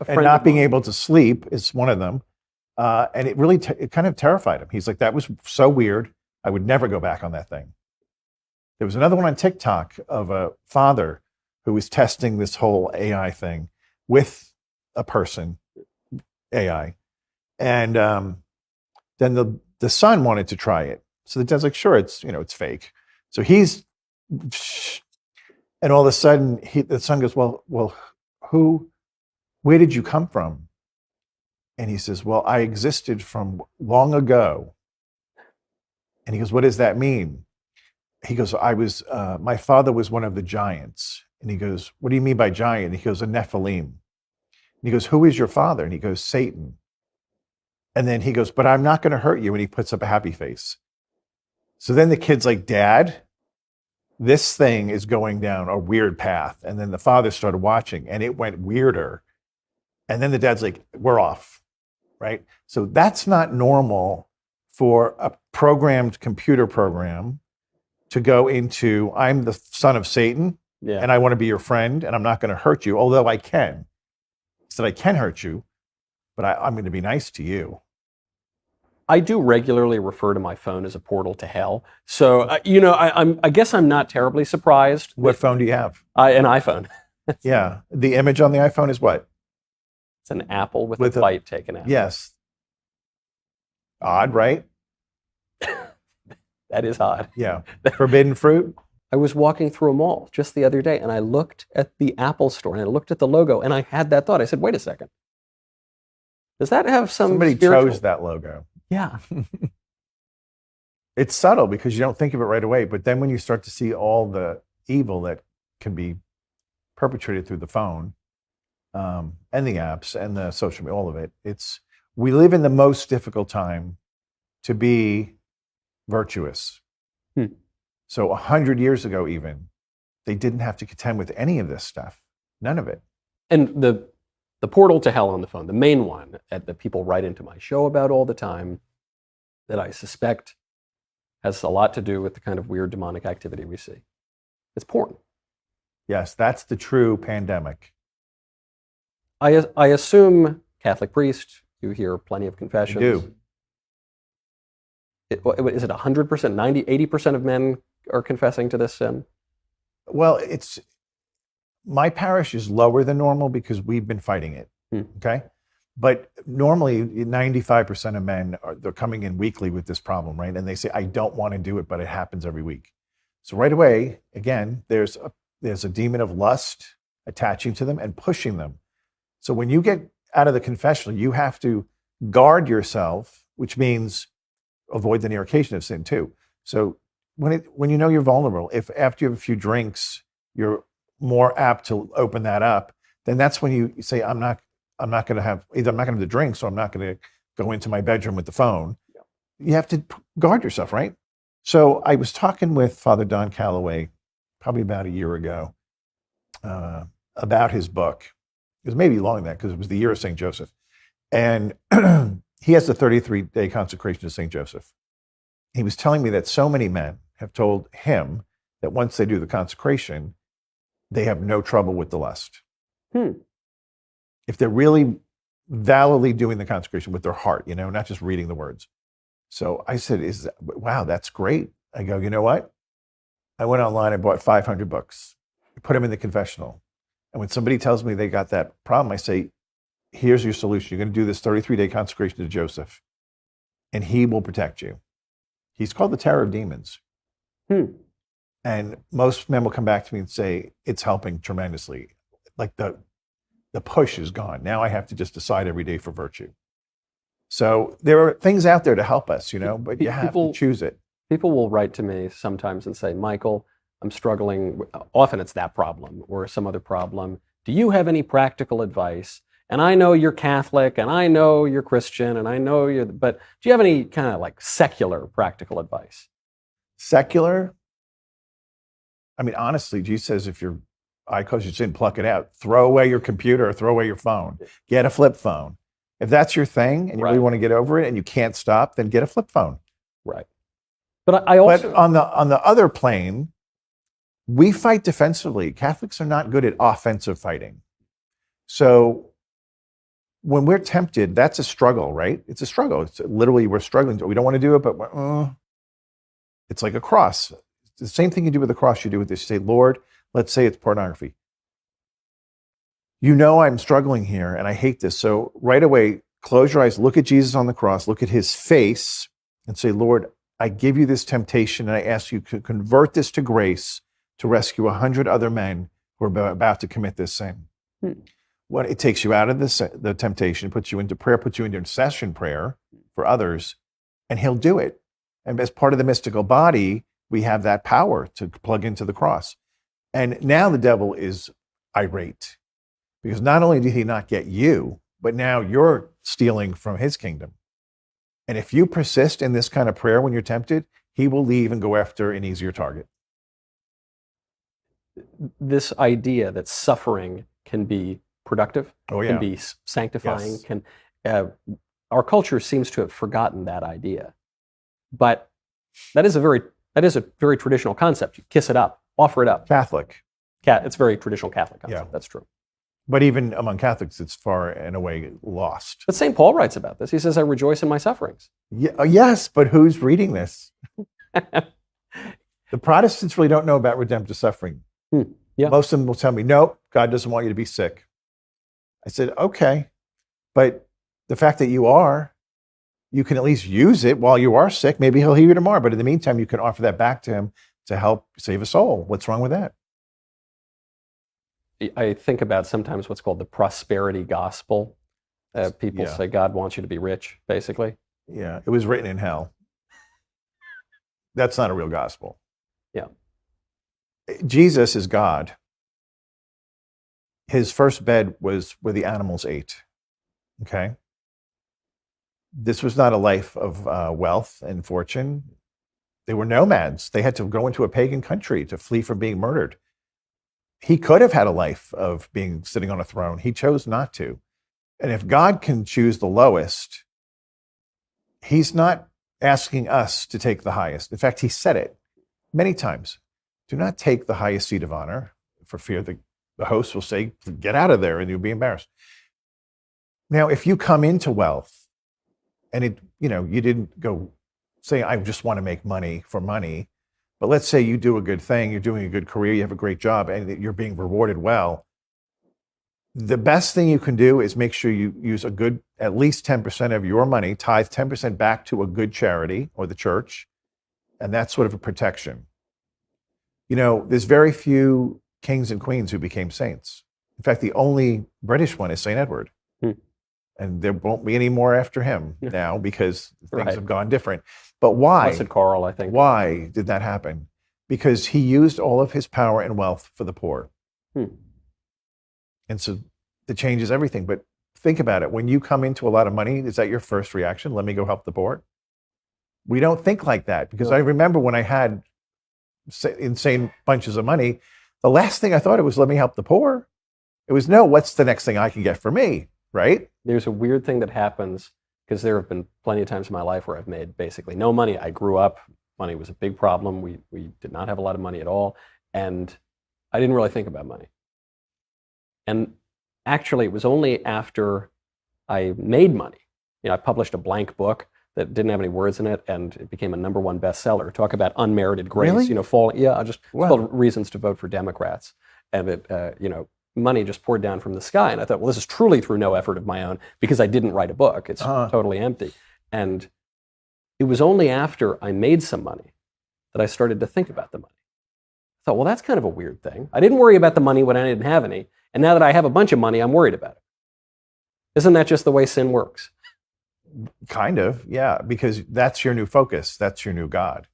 Speaker 1: and not being able to sleep is one of them. And it really it kind of terrified him. He's like, that was so weird. I would never go back on that thing. There was another one on TikTok of a father who was testing this whole AI thing with a person, AI. And then the son wanted to try it. So the dad's like, sure, it's fake. So and all of a sudden the son goes, well, where did you come from? And he says, well, I existed from long ago. And he goes, what does that mean? He goes, my father was one of the giants. And he goes, what do you mean by giant? And he goes, a Nephilim. And he goes, who is your father? And he goes, Satan. And then he goes, but I'm not going to hurt you. And he puts up a happy face. So then the kid's like, Dad, this thing is going down a weird path. And then the father started watching, and it went weirder. And then the dad's like, we're off, right? So that's not normal for a programmed computer program to go into, I'm the son of Satan, and I want to be your friend, and I'm not going to hurt you, although I can. He said, I can hurt you, but I'm going to be nice to you.
Speaker 2: I do regularly refer to my phone as a portal to hell. So, I guess I'm not terribly surprised.
Speaker 1: What phone do you have?
Speaker 2: An iPhone.
Speaker 1: Yeah. The image on the iPhone is what?
Speaker 2: It's an apple with a bite taken out.
Speaker 1: Yes. Odd, right?
Speaker 2: That is odd.
Speaker 1: Yeah. Forbidden fruit?
Speaker 2: I was walking through a mall just the other day, and I looked at the Apple store, and I looked at the logo, and I had that thought. I said, wait a second. Does that have somebody
Speaker 1: chose that logo?
Speaker 2: Yeah.
Speaker 1: It's subtle because you don't think of it right away, but then when you start to see all the evil that can be perpetrated through the phone, and the apps and the social media, all of it, we live in the most difficult time to be virtuous. So 100 years ago even, they didn't have to contend with any of this stuff. None of it.
Speaker 2: And the portal to hell on the phone, the main one that people write into my show about all the time, that I suspect has a lot to do with the kind of weird demonic activity we see. It's porn.
Speaker 1: Yes, that's the true pandemic.
Speaker 2: I assume Catholic priest, you hear plenty of confessions.
Speaker 1: I do.
Speaker 2: Is it 100%, 90, 80% of men are confessing to this sin?
Speaker 1: Well, my parish is lower than normal because we've been fighting it, okay? But normally 95% of men they're coming in weekly with this problem, right? And they say, I don't want to do it, but it happens every week. So right away, again, there's a demon of lust attaching to them and pushing them. So when you get out of the confessional, you have to guard yourself, which means avoid the near occasion of sin too. So when you know you're vulnerable, if after you have a few drinks, you're more apt to open that up, then that's when you say, I'm not going to have the drinks, so I'm not going to go into my bedroom with the phone. You have to guard yourself, right? So I was talking with Father Don Calloway probably about a year ago about his book. It was maybe longer than that because it was the year of St. Joseph. And he has the 33-day consecration to St. Joseph. He was telling me that so many men have told him that once they do the consecration, they have no trouble with the lust. If they're really validly doing the consecration with their heart, not just reading the words. So I said, wow, that's great. I go, you know what? I went online, I bought 500 books, put them in the confessional. And when somebody tells me they got that problem, I say, here's your solution. You're going to do this 33-day consecration to Joseph, and he will protect you. He's called the terror of demons. And most men will come back to me and say, it's helping tremendously. Like the push is gone. Now I have to just decide every day for virtue. So there are things out there to help us, but you have to choose it.
Speaker 2: People will write to me sometimes and say, Michael, I'm struggling. Often it's that problem or some other problem. Do you have any practical advice? And I know you're Catholic, and I know you're Christian, and I know but do you have any kind of like secular practical advice?
Speaker 1: Secular? I mean, honestly, Jesus says if your eye causes you sin, pluck it out. Throw away your computer or throw away your phone. Get a flip phone. If that's your thing and you really want to get over it and you can't stop, then get a flip phone.
Speaker 2: Right. But I also...
Speaker 1: But on the other plane, we fight defensively. Catholics are not good at offensive fighting. So when we're tempted, that's a struggle, right? It's a struggle. It's literally, we're struggling. We don't want to do it, but it's like a cross. It's the same thing you do with the cross you do with this. You say, Lord, let's say it's pornography. I'm struggling here and I hate this. So right away, close your eyes, look at Jesus on the cross, look at his face and say, Lord, I give you this temptation and I ask you to convert this to grace to rescue 100 other men who are about to commit this sin. What it takes you out of the temptation, puts you into prayer, puts you into intercession prayer for others, and he'll do it. And as part of the mystical body, we have that power to plug into the cross. And now the devil is irate because not only did he not get you, but now you're stealing from his kingdom. And if you persist in this kind of prayer when you're tempted, he will leave and go after an easier target.
Speaker 2: This idea that suffering can be productive, can be sanctifying, our culture seems to have forgotten that idea. But that is a very traditional concept. You kiss it up, offer it up.
Speaker 1: Catholic.
Speaker 2: It's a very traditional Catholic concept.
Speaker 1: Yeah.
Speaker 2: That's true.
Speaker 1: But even among Catholics, it's far and away lost.
Speaker 2: But St. Paul writes about this. He says, I rejoice in my sufferings.
Speaker 1: Yes, but who's reading this? The Protestants really don't know about redemptive suffering. Most of them will tell me, no, God doesn't want you to be sick. I said, okay, but the fact that you can at least use it while you are sick. Maybe he'll heal you tomorrow, but in the meantime, you can offer that back to him to help save a soul. What's wrong with that?
Speaker 2: I think about sometimes what's called the prosperity gospel. People say God wants you to be rich, basically.
Speaker 1: Yeah, it was written in hell. That's not a real gospel.
Speaker 2: Yeah.
Speaker 1: Jesus is God. His first bed was where the animals ate. Okay? This was not a life of wealth and fortune. They were nomads. They had to go into a pagan country to flee from being murdered. He could have had a life of sitting on a throne. He chose not to. And if God can choose the lowest, he's not asking us to take the highest. In fact, he said it many times. Do not take the highest seat of honor for fear that the host will say, get out of there, and you'll be embarrassed. Now, if you come into wealth and you didn't go say, I just want to make money for money, but let's say you do a good thing, you're doing a good career, you have a great job, and you're being rewarded well. The best thing you can do is make sure you use at least 10% of your money, tithe 10% back to a good charity or the church, and that's sort of a protection. There's very few kings and queens who became saints. In fact, the only British one is St. Edward. And there won't be any more after him now because things have gone different. But why?
Speaker 2: Blessed Carl, I think.
Speaker 1: Why did that happen? Because he used all of his power and wealth for the poor. And so it changes everything. But think about it. When you come into a lot of money, is that your first reaction? Let me go help the poor? We don't think like that because I remember when I had insane bunches of money, the last thing I thought it was, let me help the poor. It was, no, what's the next thing I can get for me, right?
Speaker 2: There's a weird thing that happens because there have been plenty of times in my life where I've made basically no money. I grew up, money was a big problem. We did not have a lot of money at all. And I didn't really think about money. And actually, it was only after I made money. I published a blank book that didn't have any words in it, and it became a #1 bestseller. Talk about unmerited grace.
Speaker 1: Really?
Speaker 2: Falling. Yeah, it's
Speaker 1: Wow.
Speaker 2: called Reasons to Vote for Democrats, and it, money just poured down from the sky. And I thought, well, this is truly through no effort of my own because I didn't write a book. It's totally empty. And it was only after I made some money that I started to think about the money. I thought, well, that's kind of a weird thing. I didn't worry about the money when I didn't have any, and now that I have a bunch of money, I'm worried about it. Isn't that just the way sin works?
Speaker 1: Kind of, yeah, because that's your new focus. That's your new God.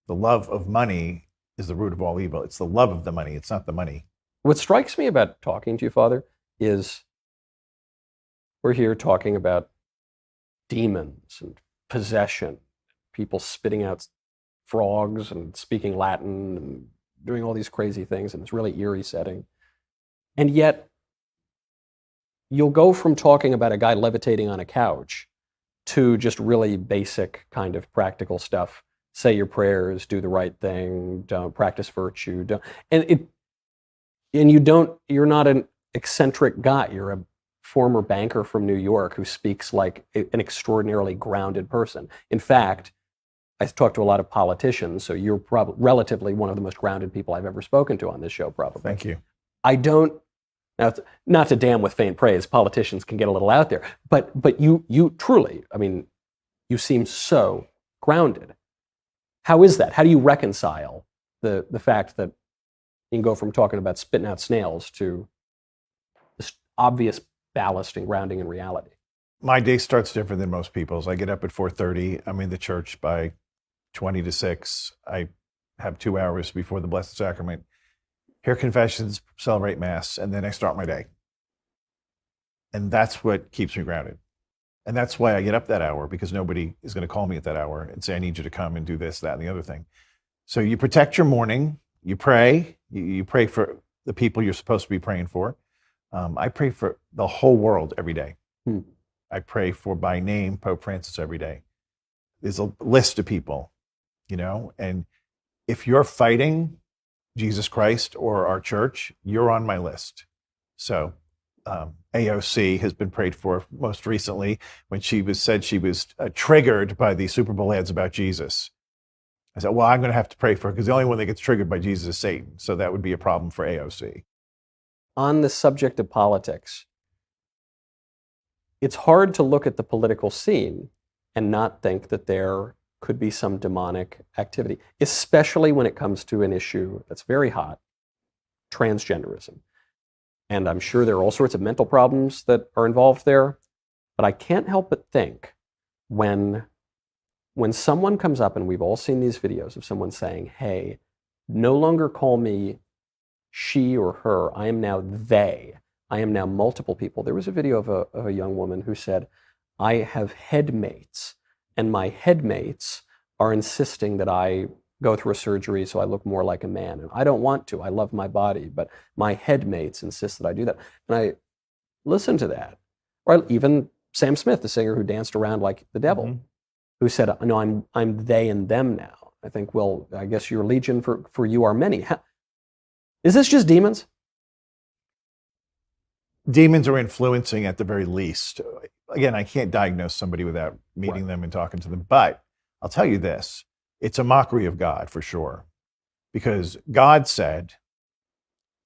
Speaker 1: The love of money is the root of all evil. It's the love of the money. It's not the money.
Speaker 2: What strikes me about talking to you, Father, is we're here talking about demons and possession, people spitting out frogs and speaking Latin and doing all these crazy things in this really eerie setting. And yet, you'll go from talking about a guy levitating on a couch to just really basic kind of practical stuff. Say your prayers, do the right thing, don't practice virtue. You're not an eccentric guy. You're a former banker from New York who speaks like an extraordinarily grounded person. In fact, I talk to a lot of politicians, so you're probably relatively one of the most grounded people I've ever spoken to on this show, probably.
Speaker 1: Thank you.
Speaker 2: Now, not to damn with faint praise, politicians can get a little out there, but you truly, you seem so grounded. How is that? How do you reconcile the fact that you can go from talking about spitting out snails to this obvious ballast and grounding in reality?
Speaker 1: My day starts different than most people's. I get up at 4:30. I'm in the church by 20 to 6. I have 2 hours before the Blessed Sacrament. Hear confessions, celebrate Mass, and then I start my day. And that's what keeps me grounded. And that's why I get up that hour, because nobody is going to call me at that hour and say, I need you to come and do this, that, and the other thing. So you protect your morning, you pray, you pray for the people you're supposed to be praying for. I pray for the whole world every day. I pray for, by name, Pope Francis every day. There's a list of people, and if you're fighting Jesus Christ or our church, you're on my list. So AOC has been prayed for most recently when she said she was triggered by the Super Bowl ads about Jesus. I said, well, I'm going to have to pray for her because the only one that gets triggered by Jesus is Satan. So that would be a problem for AOC.
Speaker 2: On the subject of politics, it's hard to look at the political scene and not think that there could be some demonic activity, especially when it comes to an issue that's very hot, transgenderism. And I'm sure there are all sorts of mental problems that are involved there, but I can't help but think when someone comes up, and we've all seen these videos of someone saying, hey, no longer call me she or her, I am now they. I am now multiple people. There was a video of a young woman who said, I have headmates, and my headmates are insisting that I go through a surgery so I look more like a man. And I don't want to. I love my body, but my headmates insist that I do that. And I listened to that. Or even Sam Smith, the singer who danced around like the devil, who said, no, I'm they and them now. I think, well, I guess your legion for you are many. Is this just demons?
Speaker 1: Demons are influencing at the very least. Again, I can't diagnose somebody without meeting them and talking to them. But I'll tell you this, it's a mockery of God for sure. Because God said,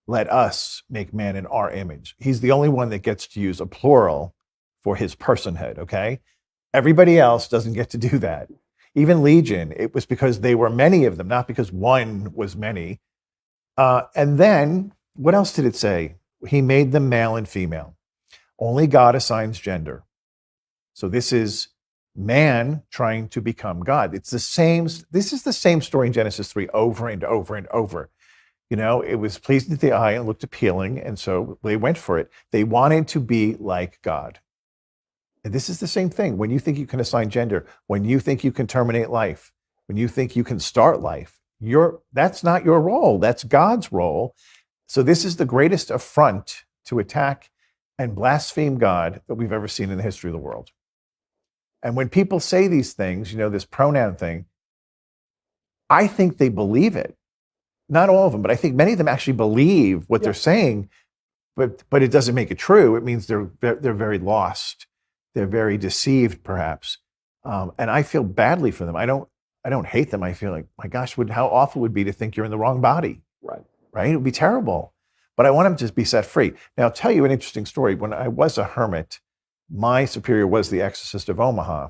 Speaker 1: let us make man in our image. He's the only one that gets to use a plural for his personhood, okay? Everybody else doesn't get to do that. Even Legion, it was because they were many of them, not because one was many. And then, what else did it say? He made them male and female. Only God assigns gender. So this is man trying to become God. This is the same story in Genesis 3 over and over and over. It was pleasing to the eye and looked appealing, and so they went for it. They wanted to be like God. And this is the same thing. When you think you can assign gender, when you think you can terminate life, when you think you can start life, that's not your role. That's God's role. So this is the greatest affront to attack and blaspheme God that we've ever seen in the history of the world. And when people say these things, this pronoun thing, I think they believe it. Not all of them, but I think many of them actually believe what they're saying, but it doesn't make it true. It means they're very lost. They're very deceived, perhaps. And I feel badly for them. I don't hate them. I feel like, my gosh, how awful it would be to think you're in the wrong body,
Speaker 2: Right.
Speaker 1: right? It would be terrible. But I want them to be set free. Now, I'll tell you an interesting story. When I was a hermit, my superior was the Exorcist of Omaha,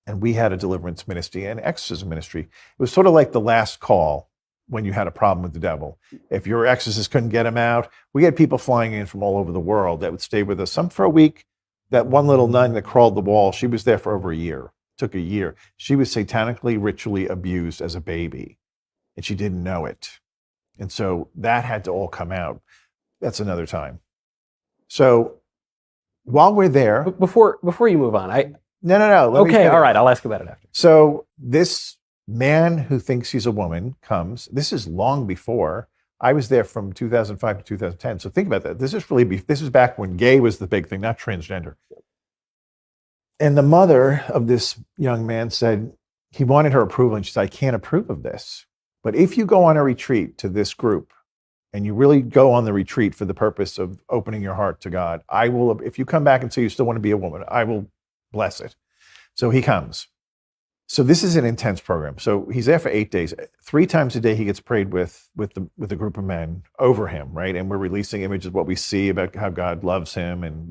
Speaker 1: and we had a deliverance ministry and exorcism ministry. It was sort of like the last call when you had a problem with the devil. If your exorcist couldn't get him out, we had people flying in from all over the world that would stay with us, some for a week. That one little nun that crawled the wall, she was there for over a year. It took a year. She was satanically, ritually abused as a baby, and she didn't know it. And so that had to all come out. That's another time. So while we're there,
Speaker 2: Before you move on,
Speaker 1: no.
Speaker 2: okay, all right, I'll ask about it after.
Speaker 1: So this man who thinks he's a woman comes. This is long before. I was there from 2005 to 2010. So think about that. This is back when gay was the big thing, not transgender. And the mother of this young man said he wanted her approval, and she said, I can't approve of this. But if you go on a retreat to this group, and you really go on the retreat for the purpose of opening your heart to God, I will, if you come back and say you still want to be a woman, I will bless it. So he comes. So this is an intense program. So he's there for 8 days. 3 times a day he gets prayed with a group of men over him, right? And we're releasing images of what we see about how God loves him. And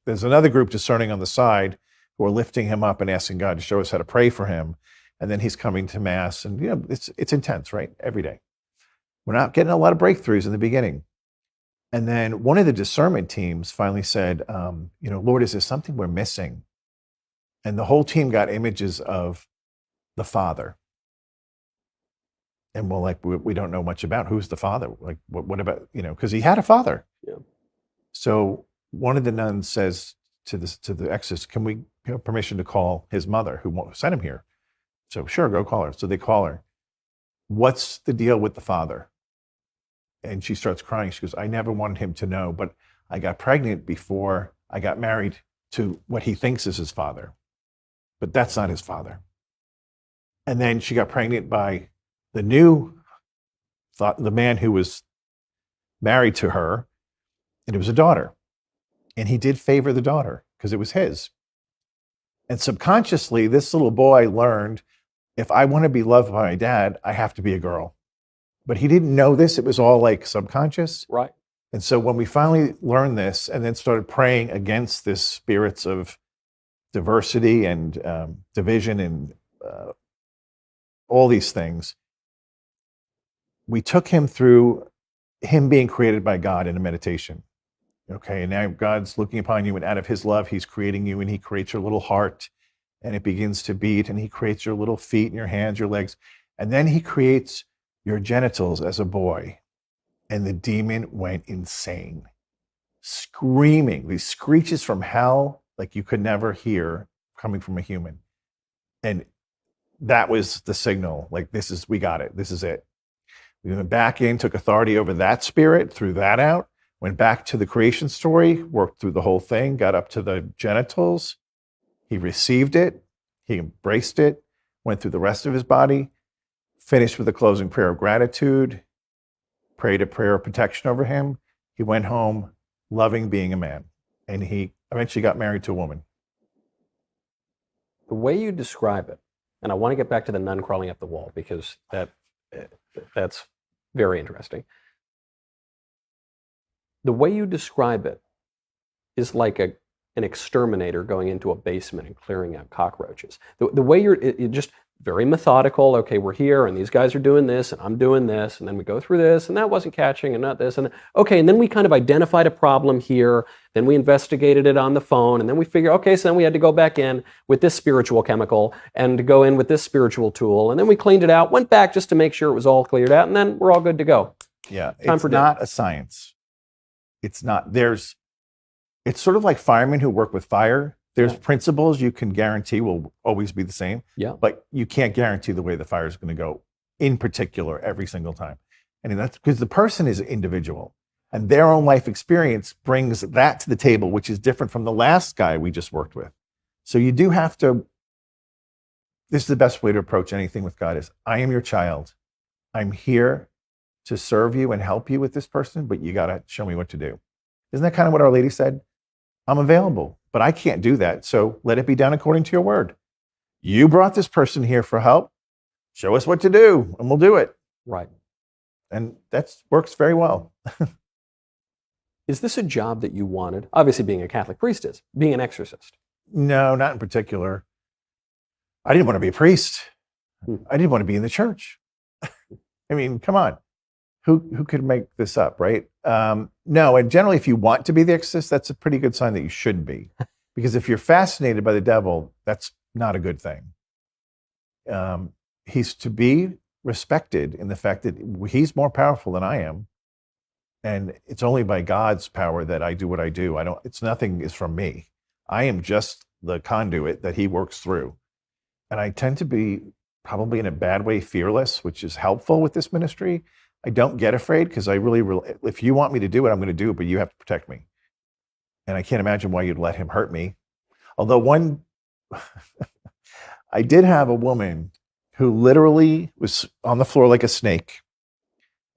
Speaker 1: there's another group discerning on the side who are lifting him up and asking God to show us how to pray for him. And then he's coming to mass, and it's intense, right? Every day. We're not getting a lot of breakthroughs in the beginning. And then one of the discernment teams finally said, Lord, is there something we're missing? And the whole team got images of the Father. And we're like, we don't know much about who's the Father. Like, what about, because he had a father.
Speaker 2: Yeah.
Speaker 1: So one of the nuns says to the exorcist, can we have permission to call his mother who sent him here? So sure, go call her. So they call her. What's the deal with the father? And she starts crying. She goes, I never wanted him to know, but I got pregnant before I got married to what he thinks is his father. But that's not his father. And then she got pregnant by the man who was married to her, and it was a daughter. And he did favor the daughter because it was his. And subconsciously, this little boy learned, if I want to be loved by my dad, I have to be a girl. But he didn't know this. It was all like subconscious.
Speaker 2: Right.
Speaker 1: And so when we finally learned this and then started praying against this spirits of diversity and division and all these things, we took him through him being created by God in a meditation. Okay, and now God's looking upon you, and out of his love, he's creating you, and he creates your little heart, and it begins to beat, and he creates your little feet and your hands, your legs, and then he creates your genitals as a boy. And the demon went insane, screaming, these screeches from hell like you could never hear coming from a human. And that was the signal, like, we got it, this is it. We went back in, took authority over that spirit, threw that out, went back to the creation story, worked through the whole thing, got up to the genitals. He received it, he embraced it, went through the rest of his body, finished with a closing prayer of gratitude, prayed a prayer of protection over him. He went home loving being a man, and he eventually got married to a woman.
Speaker 2: The way you describe it, and I want to get back to the nun crawling up the wall because that's very interesting. The way you describe it is like an exterminator going into a basement and clearing out cockroaches. The way you're just very methodical. Okay, we're here, and these guys are doing this, and I'm doing this, and then we go through this, and that wasn't catching, and not this, and okay, and then we kind of identified a problem here. Then we investigated it on the phone, and then we figured, okay, so then we had to go back in with this spiritual chemical and go in with this spiritual tool, and then we cleaned it out, went back just to make sure it was all cleared out, and then we're all good to go.
Speaker 1: Yeah, it's not a science. It's not. It's sort of like firemen who work with fire. There's principles you can guarantee will always be the same, but you can't guarantee the way the fire is going to go in particular every single time. And that's because the person is individual, and their own life experience brings that to the table, which is different from the last guy we just worked with. So you do have to, this is the best way to approach anything with God is, I am your child. I'm here to serve you and help you with this person, but you got to show me what to do. Isn't that kind of what Our Lady said? I'm available. but I can't do that. So let it be done according to your word. You brought this person here for help. Show us what to do and we'll do it.
Speaker 2: Right.
Speaker 1: And that works very well.
Speaker 2: Is this a job that you wanted? Obviously, being a Catholic priest is, being an exorcist.
Speaker 1: No, not in particular. I didn't want to be a priest. I didn't want to be in the church. I mean, come on. Who could make this up, right? No, and generally, if you want to be the exorcist, that's a pretty good sign that you should be. Because if you're fascinated by the devil, that's not a good thing. He's to be respected in the fact that he's more powerful than I am. And it's only by God's power that I do what I do. It's nothing is from me. I am just the conduit that he works through. And I tend to be probably in a bad way fearless, which is helpful with this ministry. I don't get afraid because I really, if you want me to do it, I'm going to do it, but you have to protect me. And I can't imagine why you'd let him hurt me. Although I did have a woman who literally was on the floor like a snake.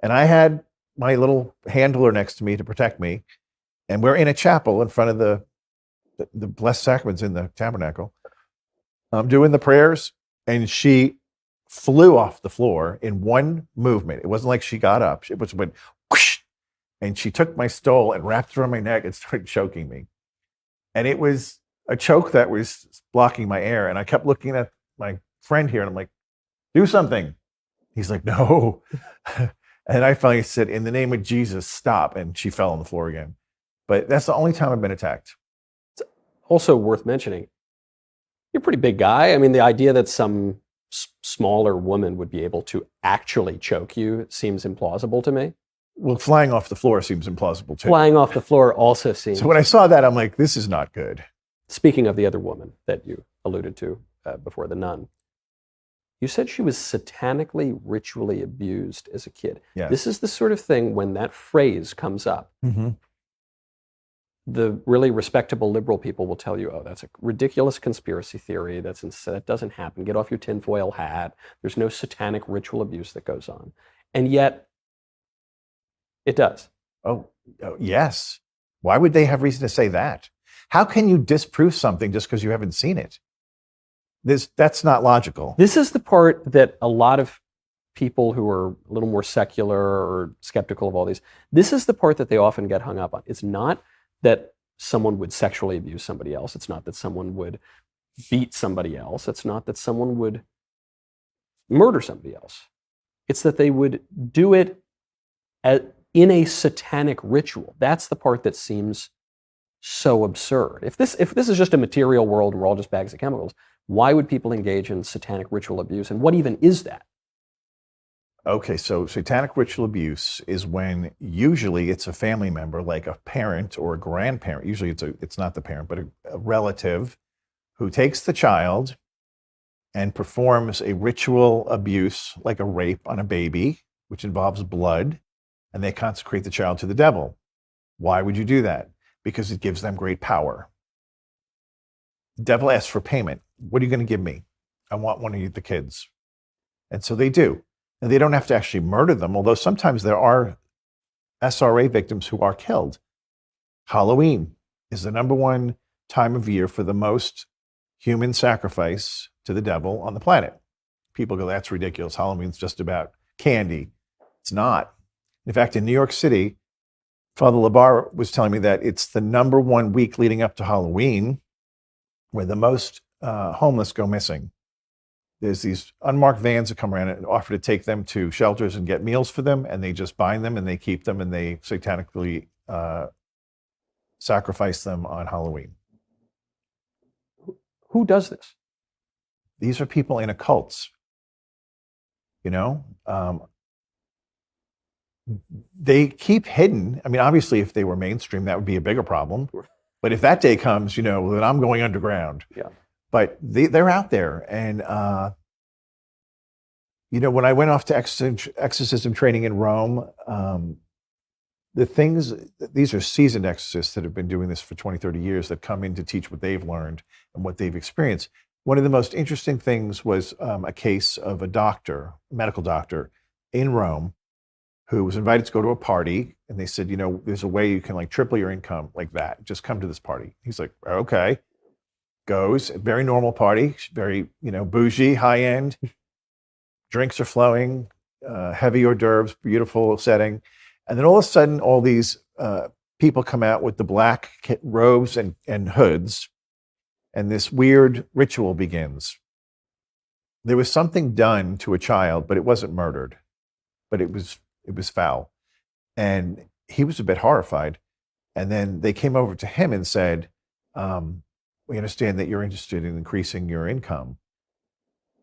Speaker 1: And I had my little handler next to me to protect me. And we're in a chapel in front of the Blessed Sacraments in the tabernacle. I'm doing the prayers and she flew off the floor in one movement. It wasn't like she got up. It just went whoosh, and she took my stole and wrapped it around my neck and started choking me. And it was a choke that was blocking my air. And I kept looking at my friend here and I'm like, do something. He's like, no. And I finally said, in the name of Jesus, stop. And she fell on the floor again. But that's the only time I've been attacked.
Speaker 2: It's also worth mentioning, you're a pretty big guy. I mean, the idea that some smaller woman would be able to actually choke you seems implausible to me.
Speaker 1: Well, flying off the floor seems implausible too.
Speaker 2: Flying off the floor also seems.
Speaker 1: So when I saw that, I'm like, this is not good.
Speaker 2: Speaking of the other woman that you alluded to before, the nun, you said she was satanically, ritually abused as a kid.
Speaker 1: Yes.
Speaker 2: This is the sort of thing when that phrase comes up,
Speaker 1: Mm-hmm.
Speaker 2: the really respectable liberal people will tell you, oh, that's a ridiculous conspiracy theory. That doesn't happen. Get off your tinfoil hat. There's no satanic ritual abuse that goes on. And yet, it does.
Speaker 1: Oh, yes. Why would they have reason to say that? How can you disprove something just because you haven't seen it? That's not logical.
Speaker 2: This is the part that a lot of people who are a little more secular or skeptical of all these, this is the part that they often get hung up on. It's not that someone would sexually abuse somebody else. It's not that someone would beat somebody else. It's not that someone would murder somebody else. It's that they would do it in a satanic ritual. That's the part that seems so absurd. If this is just a material world and we're all just bags of chemicals, why would people engage in satanic ritual abuse? And what even is that?
Speaker 1: Okay, so satanic ritual abuse is when usually it's a family member, like a parent or a grandparent. Usually it's not the parent, but a relative who takes the child and performs a ritual abuse, like a rape on a baby, which involves blood, and they consecrate the child to the devil. Why would you do that? Because it gives them great power. The devil asks for payment. What are you going to give me? I want one of the kids. And so they do. And they don't have to actually murder them, although sometimes there are SRA victims who are killed. Halloween is the number one time of year for the most human sacrifice to the devil on the planet. People go, that's ridiculous. Halloween's just about candy. It's not. In fact, in New York City, Father Labar was telling me that it's the number one week leading up to Halloween where the most homeless go missing. There's these unmarked vans that come around and offer to take them to shelters and get meals for them, and they just bind them and they keep them and they satanically sacrifice them on Halloween.
Speaker 2: Who does this?
Speaker 1: These are people in occults, they keep hidden. I mean, obviously, if they were mainstream, that would be a bigger problem. But if that day comes, then I'm going underground.
Speaker 2: Yeah.
Speaker 1: But they're out there. And, when I went off to exorcism training in Rome, these are seasoned exorcists that have been doing this for 20, 30 years that come in to teach what they've learned and what they've experienced. One of the most interesting things was a case of a medical doctor in Rome, who was invited to go to a party, and they said, there's a way you can like triple your income like that. Just come to this party. He's like, okay. Goes, a very normal party, very, bougie, high end. Drinks are flowing, heavy hors d'oeuvres, beautiful setting. And then all of a sudden, all these people come out with the black robes and hoods, and this weird ritual begins. There was something done to a child, but it wasn't murdered, but it was foul. And he was a bit horrified. And then they came over to him and said, we understand that you're interested in increasing your income.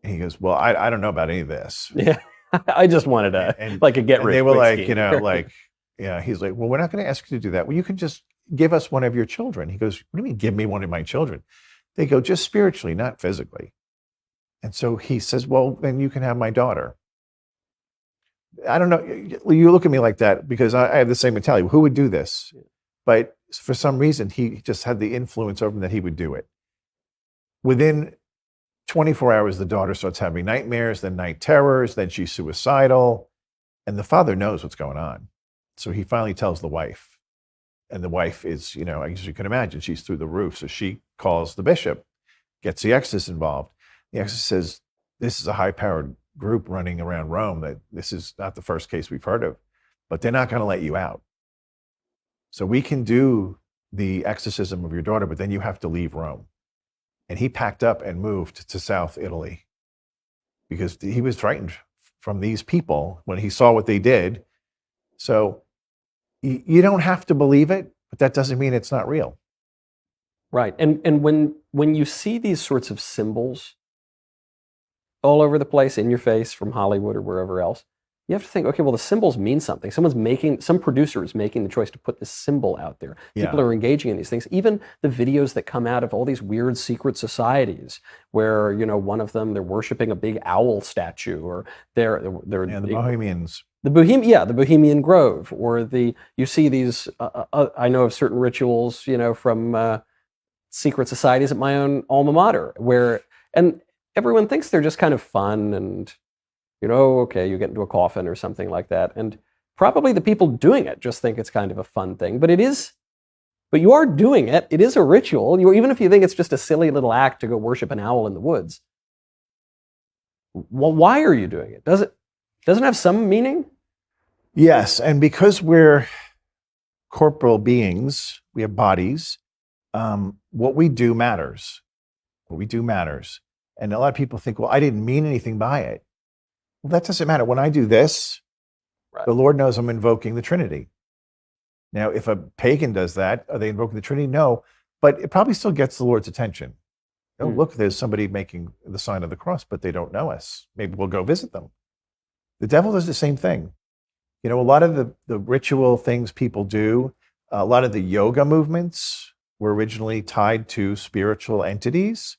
Speaker 1: And he goes, well, I don't know about any of this.
Speaker 2: Yeah, I just wanted a get rich.
Speaker 1: They were like,
Speaker 2: scheme.
Speaker 1: Yeah. He's like, well, we're not going to ask you to do that. Well, you can just give us one of your children. He goes, what do you mean, give me one of my children? They go, just spiritually, not physically. And so he says, well, then you can have my daughter. I don't know. You look at me like that because I have the same mentality. Who would do this? But for some reason, he just had the influence over him that he would do it. Within 24 hours, the daughter starts having nightmares, then night terrors, then she's suicidal. And the father knows what's going on. So he finally tells the wife. And the wife is, as you can imagine, she's through the roof. So she calls the bishop, gets the exorcist involved. The exorcist says, this is a high-powered group running around Rome, that this is not the first case we've heard of, but they're not going to let you out. So we can do the exorcism of your daughter, but then you have to leave Rome. And he packed up and moved to South Italy because he was frightened from these people when he saw what they did. So you don't have to believe it, but that doesn't mean it's not real.
Speaker 2: Right. And when you see these sorts of symbols all over the place in your face from Hollywood or wherever else, you have to think, okay, well, the symbols mean something. Some producer is making the choice to put this symbol out there. People are engaging in these things. Even the videos that come out of all these weird secret societies where, one of them, they're worshiping a big owl statue, or they're
Speaker 1: the Bohemians.
Speaker 2: The Bohemian Grove, or you see these, I know of certain rituals, from secret societies at my own alma mater, and everyone thinks they're just kind of fun and, okay, you get into a coffin or something like that. And probably the people doing it just think it's kind of a fun thing, but you are doing it. It is a ritual. Even if you think it's just a silly little act to go worship an owl in the woods. Well, why are you doing it? Doesn't have some meaning?
Speaker 1: Yes, and because we're corporal beings, we have bodies, what we do matters. What we do matters. And a lot of people think, well, I didn't mean anything by it. Well, that doesn't matter. When I do this,
Speaker 2: right,
Speaker 1: the Lord knows I'm invoking the Trinity. Now, if a pagan does that, are they invoking the Trinity? No, but it probably still gets the Lord's attention. Oh, look, there's somebody making the sign of the cross, but they don't know us. Maybe we'll go visit them. The devil does the same thing. A lot of the ritual things people do, a lot of the yoga movements were originally tied to spiritual entities.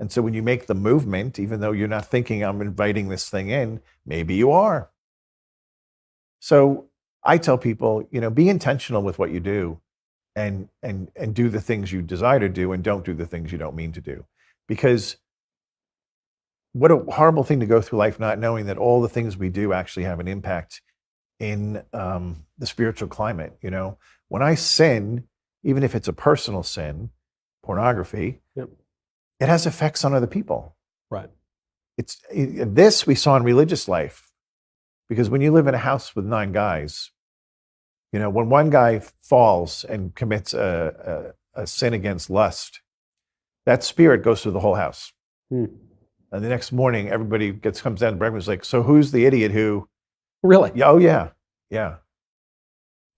Speaker 1: And so when you make the movement, even though you're not thinking I'm inviting this thing in, maybe you are. So I tell people, be intentional with what you do and do the things you desire to do, and don't do the things you don't mean to do. Because what a horrible thing to go through life not knowing that all the things we do actually have an impact in the spiritual climate. When I sin, even if it's a personal sin, pornography,
Speaker 2: yep,
Speaker 1: it has effects on other people.
Speaker 2: Right.
Speaker 1: This we saw in religious life, because when you live in a house with 9 guys, when one guy falls and commits a sin against lust, that spirit goes through the whole house. And the next morning, everybody comes down to breakfast like, so who's the idiot who?
Speaker 2: Really?
Speaker 1: Oh, yeah.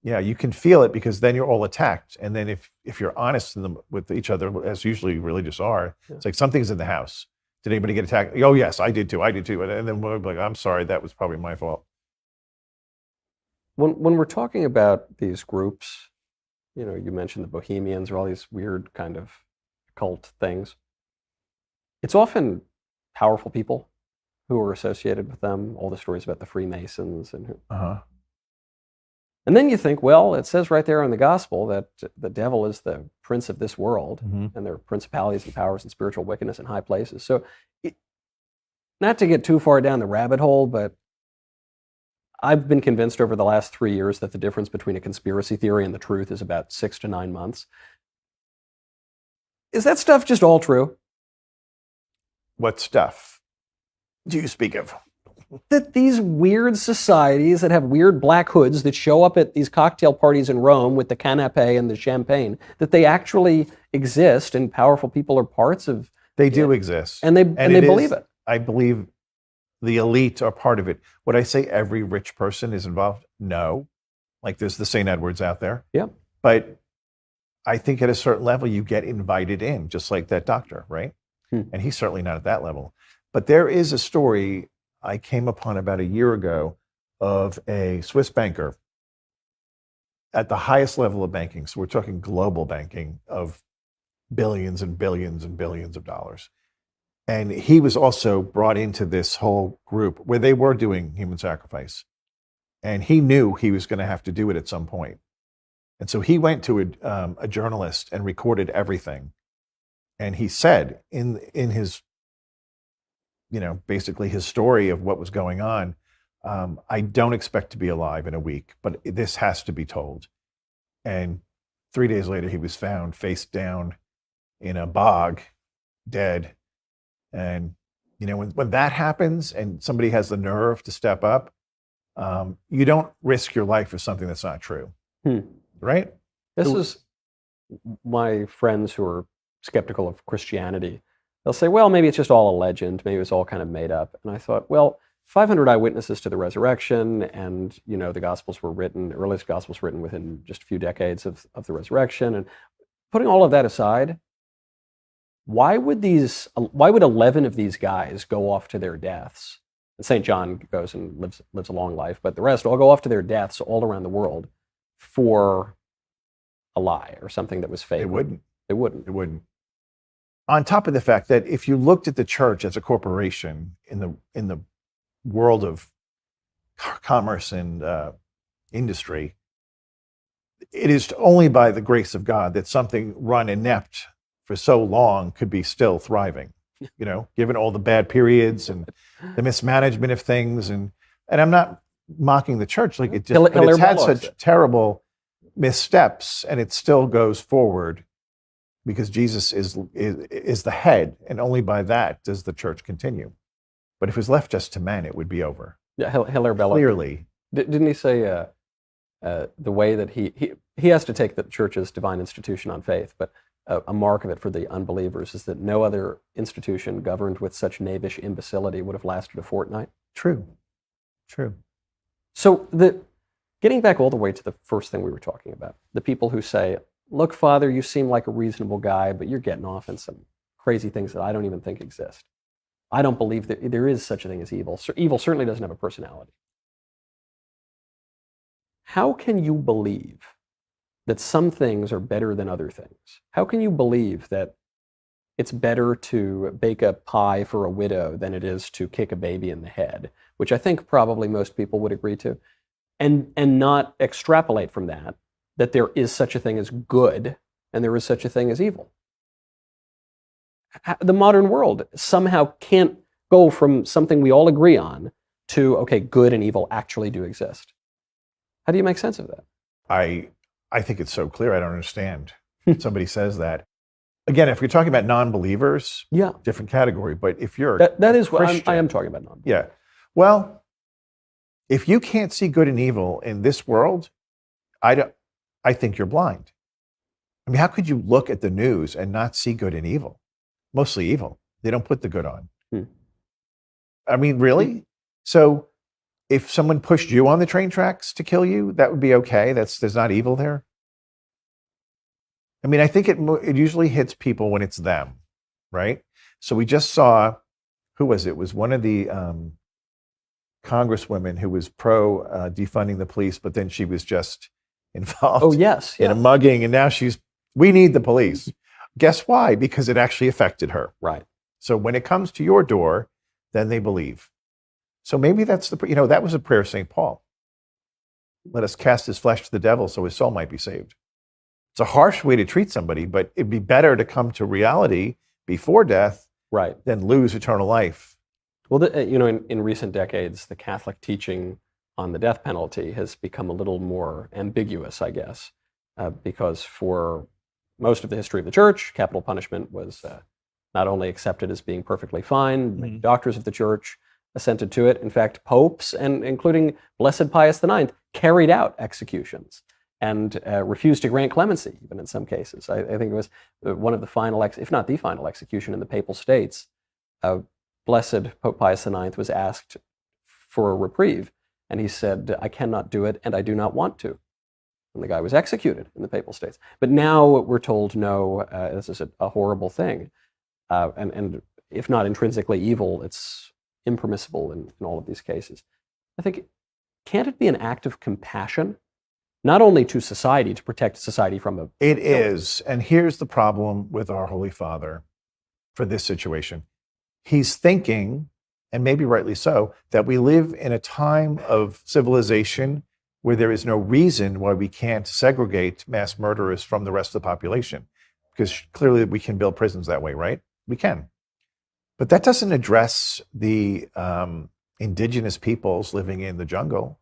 Speaker 1: Yeah, you can feel it because then you're all attacked. And then if you're honest with each other, as usually religious are, it's like something's in the house. Did anybody get attacked? Oh, yes, I did too. And then we're like, I'm sorry, that was probably my fault.
Speaker 2: When we're talking about these groups, you mentioned the Bohemians or all these weird kind of cult things. It's often powerful people who are associated with them. All the stories about the Freemasons and And then you think, well, it says right there in the gospel that the devil is the prince of this world, and there are principalities and powers and spiritual wickedness in high places. So not to get too far down the rabbit hole, but I've been convinced over the last 3 years that the difference between a conspiracy theory and the truth is about 6 to 9 months. Is that stuff just all true?
Speaker 1: What stuff do you speak of?
Speaker 2: That these weird societies that have weird black hoods that show up at these cocktail parties in Rome with the canapé and the champagne, that they actually exist and powerful people are parts of
Speaker 1: They do exist.
Speaker 2: and they believe it.
Speaker 1: I believe the elite are part of it. Would I say every rich person is involved? No. Like there's the St. Edwards out there.
Speaker 2: Yeah.
Speaker 1: But I think at a certain level you get invited in, just like that doctor, right? And he's certainly not at that level. But there is a story I came upon about a year ago of a Swiss banker at the highest level of banking. So we're talking global banking of billions and billions and billions of dollars. And he was also brought into this whole group where they were doing human sacrifice. And he knew he was going to have to do it at some point. And so he went to a journalist and recorded everything. And he said in his, basically his story of what was going on, I don't expect to be alive in a week, but this has to be told. And 3 days later, he was found face down in a bog, dead. And, when that happens and somebody has the nerve to step up, you don't risk your life for something that's not true. Right?
Speaker 2: This is my friends who are skeptical of Christianity. They'll say, well, maybe it's just all a legend. Maybe it's all kind of made up. And I thought, well, 500 eyewitnesses to the resurrection, and the Gospels were written, earliest Gospels written within just a few decades of the resurrection. And putting all of that aside, why would 11 of these guys go off to their deaths? And St. John goes and lives a long life, but the rest all go off to their deaths all around the world for a lie or something that was fake.
Speaker 1: It wouldn't.
Speaker 2: It wouldn't.
Speaker 1: It wouldn't. On top of the fact that if you looked at the church as a corporation in the world of commerce and industry, it is only by the grace of God that something run inept for so long could be still thriving. Given all the bad periods and the mismanagement of things, and I'm not mocking the church, like it just, but it's had such terrible missteps, and it still goes forward. Because Jesus is the head, and only by that does the church continue. But if it was left just to men, it would be over.
Speaker 2: Yeah, Hilaire Belloc.
Speaker 1: Clearly.
Speaker 2: Didn't he say the way that he has to take the church's divine institution on faith, but a mark of it for the unbelievers is that no other institution governed with such knavish imbecility would have lasted a fortnight?
Speaker 1: True.
Speaker 2: So getting back all the way to the first thing we were talking about, the people who say, look, Father, you seem like a reasonable guy, but you're getting off in some crazy things that I don't even think exist. I don't believe that there is such a thing as evil. So evil certainly doesn't have a personality. How can you believe that some things are better than other things? How can you believe that it's better to bake a pie for a widow than it is to kick a baby in the head, which I think probably most people would agree to, and not extrapolate from that there is such a thing as good and there is such a thing as evil? The modern world somehow can't go from something we all agree on to, okay, good and evil actually do exist. How do you make sense of that?
Speaker 1: I think it's so clear. I don't understand. Somebody says that. Again, if you're talking about non-believers, different category. But if you're
Speaker 2: that is what I am talking about. Non-believers.
Speaker 1: Yeah. Well, if you can't see good and evil in this world, I think you're blind. I mean, how could you look at the news and not see good and evil? Mostly evil. They don't put the good on. I mean, really? So if someone pushed you on the train tracks to kill you, that would be okay. There's not evil there. I mean, I think it usually hits people when it's them, right? So we just saw, who was it? It was one of the congresswomen who was pro defunding the police, but then she was just involved in a mugging, and now we need the police. Guess why? Because it actually affected her.
Speaker 2: Right.
Speaker 1: So when it comes to your door, then they believe. So maybe that's that was a prayer of St. Paul. Let us cast his flesh to the devil so his soul might be saved. It's a harsh way to treat somebody, but it'd be better to come to reality before death than lose eternal life.
Speaker 2: Well, in recent decades, the Catholic teaching on the death penalty has become a little more ambiguous, I guess, because for most of the history of the church, capital punishment was not only accepted as being perfectly fine, many doctors of the church assented to it. In fact, popes, and including Blessed Pius IX, carried out executions and refused to grant clemency, even in some cases. I think it was one of the final, if not the final execution in the Papal States. Blessed Pope Pius IX was asked for a reprieve, and he said, "I cannot do it, and I do not want to." And the guy was executed in the Papal States. But now we're told, no, this is a horrible thing. And if not intrinsically evil, it's impermissible in all of these cases. I think, can't it be an act of compassion? Not only to society, to protect society from a...
Speaker 1: It is. And here's the problem with our Holy Father for this situation. He's thinking, and maybe rightly so, that we live in a time of civilization where there is no reason why we can't segregate mass murderers from the rest of the population. Because clearly we can build prisons that way, right? We can. But that doesn't address the indigenous peoples living in the jungle.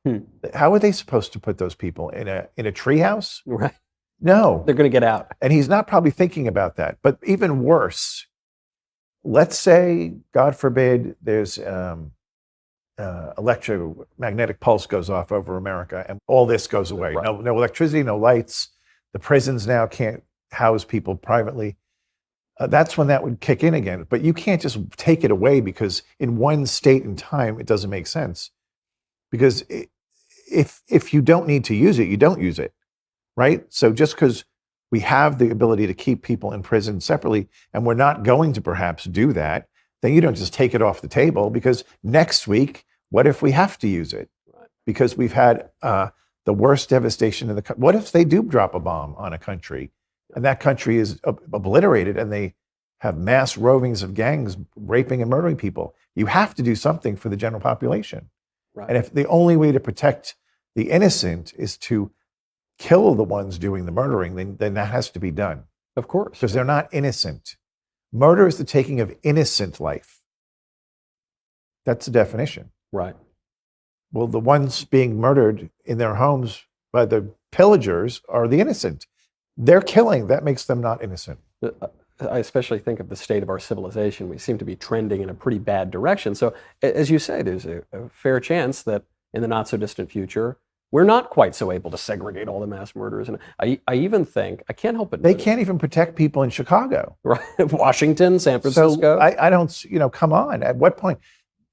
Speaker 1: How are they supposed to put those people in a treehouse?
Speaker 2: Right.
Speaker 1: No.
Speaker 2: They're going to get out.
Speaker 1: And he's not probably thinking about that. But even worse, let's say, God forbid, there's electromagnetic pulse goes off over America and all this goes away.
Speaker 2: Right.
Speaker 1: No electricity, no lights. The prisons now can't house people privately. That's when that would kick in again. But you can't just take it away because in one state and time, it doesn't make sense. Because if you don't need to use it, you don't use it, right? So just because we have the ability to keep people in prison separately, and we're not going to perhaps do that, then you don't just take it off the table, because next week, what if we have to use it? Because we've had the worst devastation in the country. What if they do drop a bomb on a country and that country is obliterated and they have mass rovings of gangs raping and murdering people? You have to do something for the general population.
Speaker 2: Right.
Speaker 1: And if the only way to protect the innocent is to kill the ones doing the murdering, then that has to be done.
Speaker 2: Of course.
Speaker 1: Because they're not innocent. Murder is the taking of innocent life. That's the definition.
Speaker 2: Right.
Speaker 1: Well, the ones being murdered in their homes by the pillagers are the innocent. They're killing. That makes them not innocent.
Speaker 2: I especially think of the state of our civilization. We seem to be trending in a pretty bad direction. So, as you say, there's a fair chance that in the not so distant future, we're not quite so able to segregate all the mass murderers. And I even think, I can't help but
Speaker 1: They can't even protect people in Chicago.
Speaker 2: Right. Washington, San Francisco.
Speaker 1: So I don't, come on. At what point?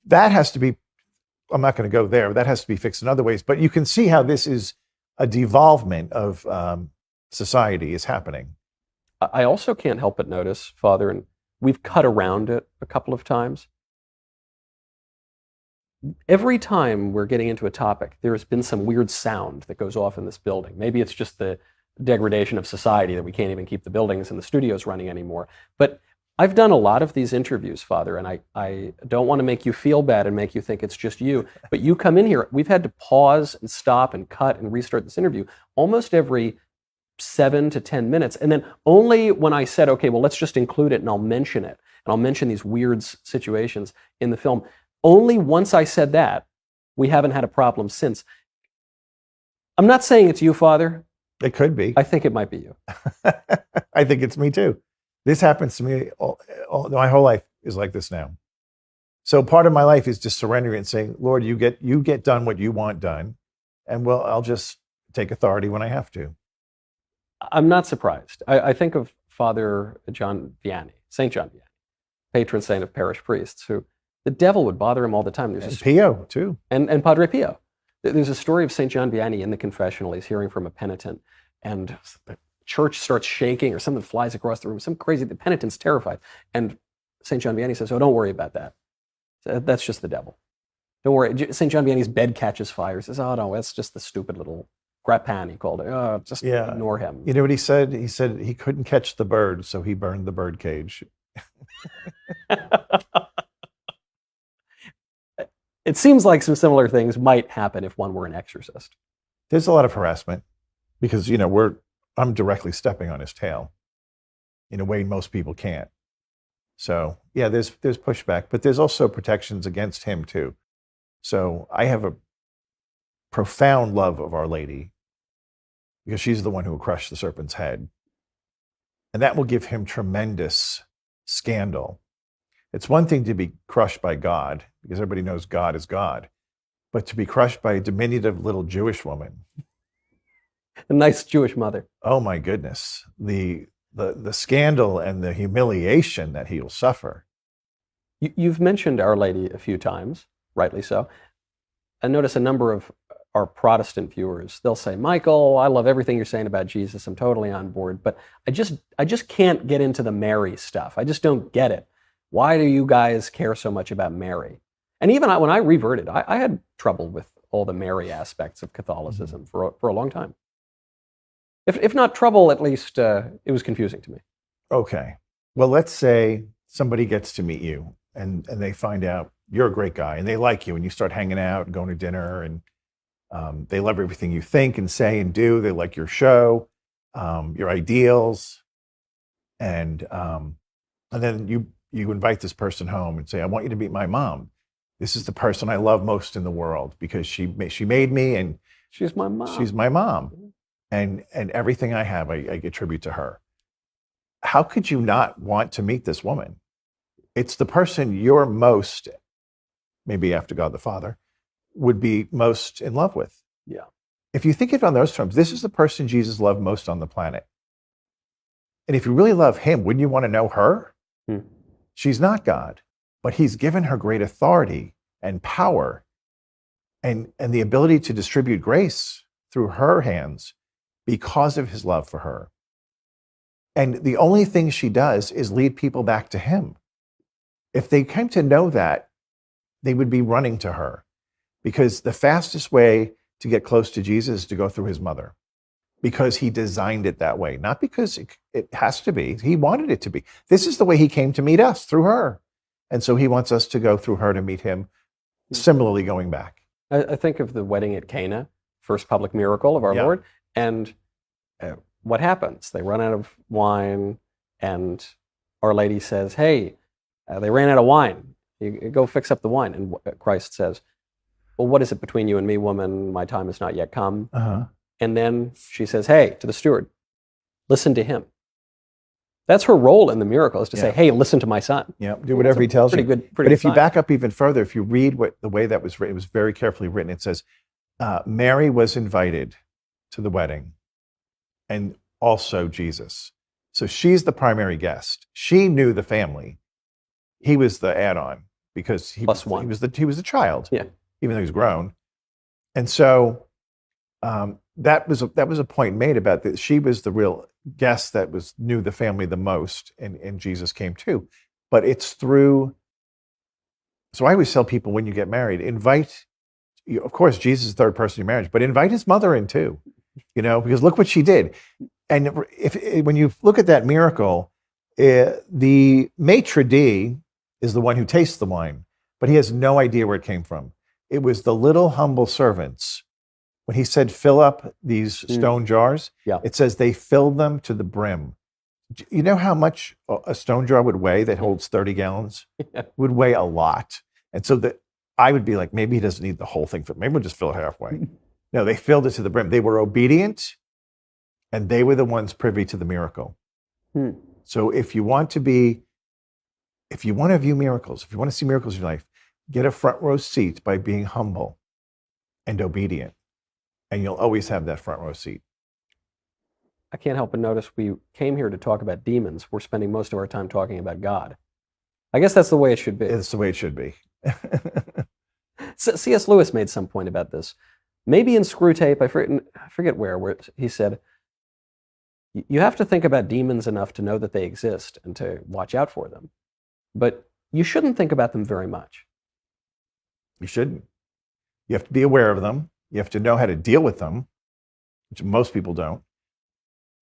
Speaker 1: That has to be, I'm not going to go there. That has to be fixed in other ways. But you can see how this is a devolvement of society is happening.
Speaker 2: I also can't help but notice, Father, and we've cut around it a couple of times. Every time we're getting into a topic, there has been some weird sound that goes off in this building. Maybe it's just the degradation of society that we can't even keep the buildings and the studios running anymore. But I've done a lot of these interviews, Father, and I don't want to make you feel bad and make you think it's just you, but you come in here, we've had to pause and stop and cut and restart this interview almost every 7 to 10 minutes. And then only when I said, okay, well, let's just include it and I'll mention it. And I'll mention these weird situations in the film. Only once I said that, we haven't had a problem since. I'm not saying it's you, Father.
Speaker 1: It could be.
Speaker 2: I think it might be you.
Speaker 1: I think it's me too. This happens to me. My whole life is like this now. So part of my life is just surrendering and saying, Lord, you get done what you want done. And I'll just take authority when I have to.
Speaker 2: I'm not surprised. I think of Father John Vianney, St. John Vianney, patron saint of parish priests, who the devil would bother him all the time.
Speaker 1: And Pio, too.
Speaker 2: And Padre Pio. There's a story of St. John Vianney in the confessional. He's hearing from a penitent, and the church starts shaking, or something flies across the room. Some crazy, the penitent's terrified. And St. John Vianney says, oh, don't worry about that. That's just the devil. Don't worry. St. John Vianney's bed catches fire. He says, oh, no, that's just the stupid little grapan, he called it. Oh, just ignore him.
Speaker 1: You know what he said? He said he couldn't catch the bird, so he burned the bird cage.
Speaker 2: It seems like some similar things might happen if one were an exorcist.
Speaker 1: There's a lot of harassment because, I'm directly stepping on his tail in a way most people can't. So yeah, there's pushback, but there's also protections against him too. So I have profound love of Our Lady, because she's the one who will crush the serpent's head. And that will give him tremendous scandal. It's one thing to be crushed by God, because everybody knows God is God, but to be crushed by a diminutive little Jewish woman.
Speaker 2: A nice Jewish mother.
Speaker 1: Oh my goodness. The scandal and the humiliation that he will suffer.
Speaker 2: You've mentioned Our Lady a few times, rightly so. I notice a number of our Protestant viewers, they'll say, Michael, I love everything you're saying about Jesus. I'm totally on board, but I just can't get into the Mary stuff. I just don't get it. Why do you guys care so much about Mary? And even when I reverted, I had trouble with all the Mary aspects of Catholicism for a long time. If not trouble, at least it was confusing to me.
Speaker 1: Okay. Well, let's say somebody gets to meet you and they find out you're a great guy and they like you, and you start hanging out and going to dinner, and they love everything you think and say and do. They like your show, your ideals. And then you invite this person home and say, I want you to meet my mom. This is the person I love most in the world because she made me, and
Speaker 2: she's my mom.
Speaker 1: She's my mom. And everything I have, I attribute to her. How could you not want to meet this woman? It's the person you're most, maybe after God the Father, would be most in love with.
Speaker 2: Yeah.
Speaker 1: If you think of it on those terms, this is the person Jesus loved most on the planet. And if you really love him, wouldn't you want to know her? She's not God, but he's given her great authority and power and the ability to distribute grace through her hands because of his love for her. And the only thing she does is lead people back to him. If they came to know that, they would be running to her, because the fastest way to get close to Jesus is to go through his mother, because he designed it that way, not because it has to be. He wanted it to be. This is the way he came to meet us, through her. And so he wants us to go through her to meet him, similarly going back.
Speaker 2: I think of the wedding at Cana, first public miracle of our Lord, and what happens? They run out of wine, and Our Lady says, hey, they ran out of wine. You go fix up the wine. And Christ says, well, what is it between you and me, woman? My time has not yet come. And then she says, hey, to the steward, listen to him. That's her role in the miracle, is to say, hey, listen to my son.
Speaker 1: Yeah, do whatever he tells you.
Speaker 2: But
Speaker 1: if you back up even further, if you read the way that was written, it was very carefully written. It says, Mary was invited to the wedding, and also Jesus. So she's the primary guest. She knew the family. He was the add-on, because he was the child, even though he was grown. And so that was a point made about that. She was the real guest that knew the family the most, and Jesus came too. But it's through. So I always tell people, when you get married, of course, Jesus is the third person in your marriage, but invite his mother in too, because look what she did. And when you look at that miracle, the maitre d' is the one who tastes the wine, but he has no idea where it came from. It was the little humble servants. When he said, fill up these stone jars, it says they filled them to the brim. You know how much a stone jar would weigh that holds 30 gallons? It would weigh a lot. And so I would be like, maybe he doesn't need the whole thing. Maybe we'll just fill it halfway. No, they filled it to the brim. They were obedient, and they were the ones privy to the miracle. So if you want to view miracles, if you want to see miracles in your life, get a front row seat by being humble and obedient, and you'll always have that front row seat.
Speaker 2: I can't help but notice we came here to talk about demons. We're spending most of our time talking about God. I guess that's the way it should be.
Speaker 1: It's the way it should be.
Speaker 2: C.S. Lewis made some point about this. Maybe in Screwtape, I forget where he said, you have to think about demons enough to know that they exist and to watch out for them. But you shouldn't think about them very much.
Speaker 1: You shouldn't. You have to be aware of them. You have to know how to deal with them, which most people don't.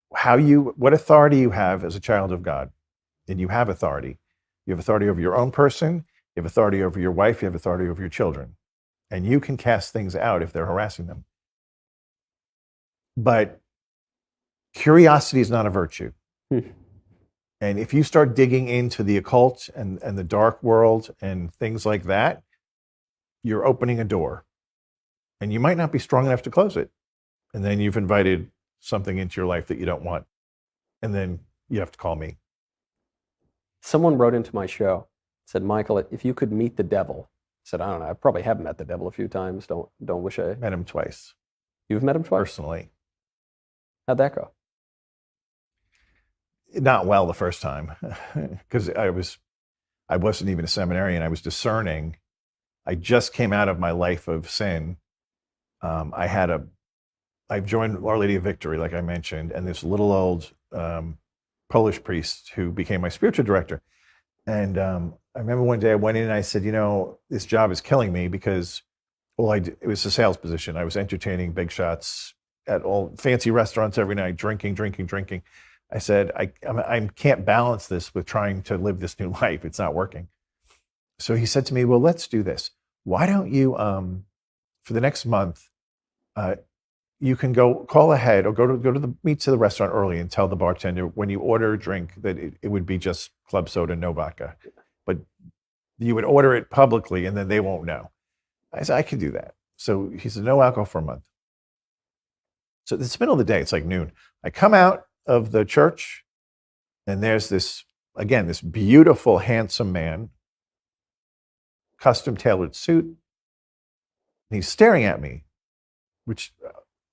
Speaker 1: What authority you have as a child of God. And you have authority. You have authority over your own person. You have authority over your wife. You have authority over your children. And you can cast things out if they're harassing them. But curiosity is not a virtue. And if you start digging into the occult and the dark world and things like that, you're opening a door. and you might not be strong enough to close it. And then you've invited something into your life that you don't want. And then you have to call me.
Speaker 2: Someone wrote into my show, said, Michael, if you could meet the devil, I said, I don't know, I probably have met the devil a few times. Don't wish I...
Speaker 1: Met him twice.
Speaker 2: You've met him twice?
Speaker 1: Personally.
Speaker 2: How'd that go?
Speaker 1: Not well the first time, because I wasn't even a seminarian. I was discerning. I just came out of my life of sin. I joined Our Lady of Victory, like I mentioned, and this little old Polish priest who became my spiritual director. And I remember one day I went in and I said, this job is killing me because, it was a sales position. I was entertaining big shots at all fancy restaurants every night, drinking. I said, I can't balance this with trying to live this new life. It's not working. So he said to me, well, let's do this. Why don't you, for the next month, you can call ahead or go to the restaurant early and tell the bartender when you order a drink that it would be just club soda, no vodka. But you would order it publicly and then they won't know. I said, I can do that. So he said, no alcohol for a month. So it's the middle of the day, it's like noon. I come out of the church and there's this beautiful, handsome man, custom tailored suit. And he's staring at me, which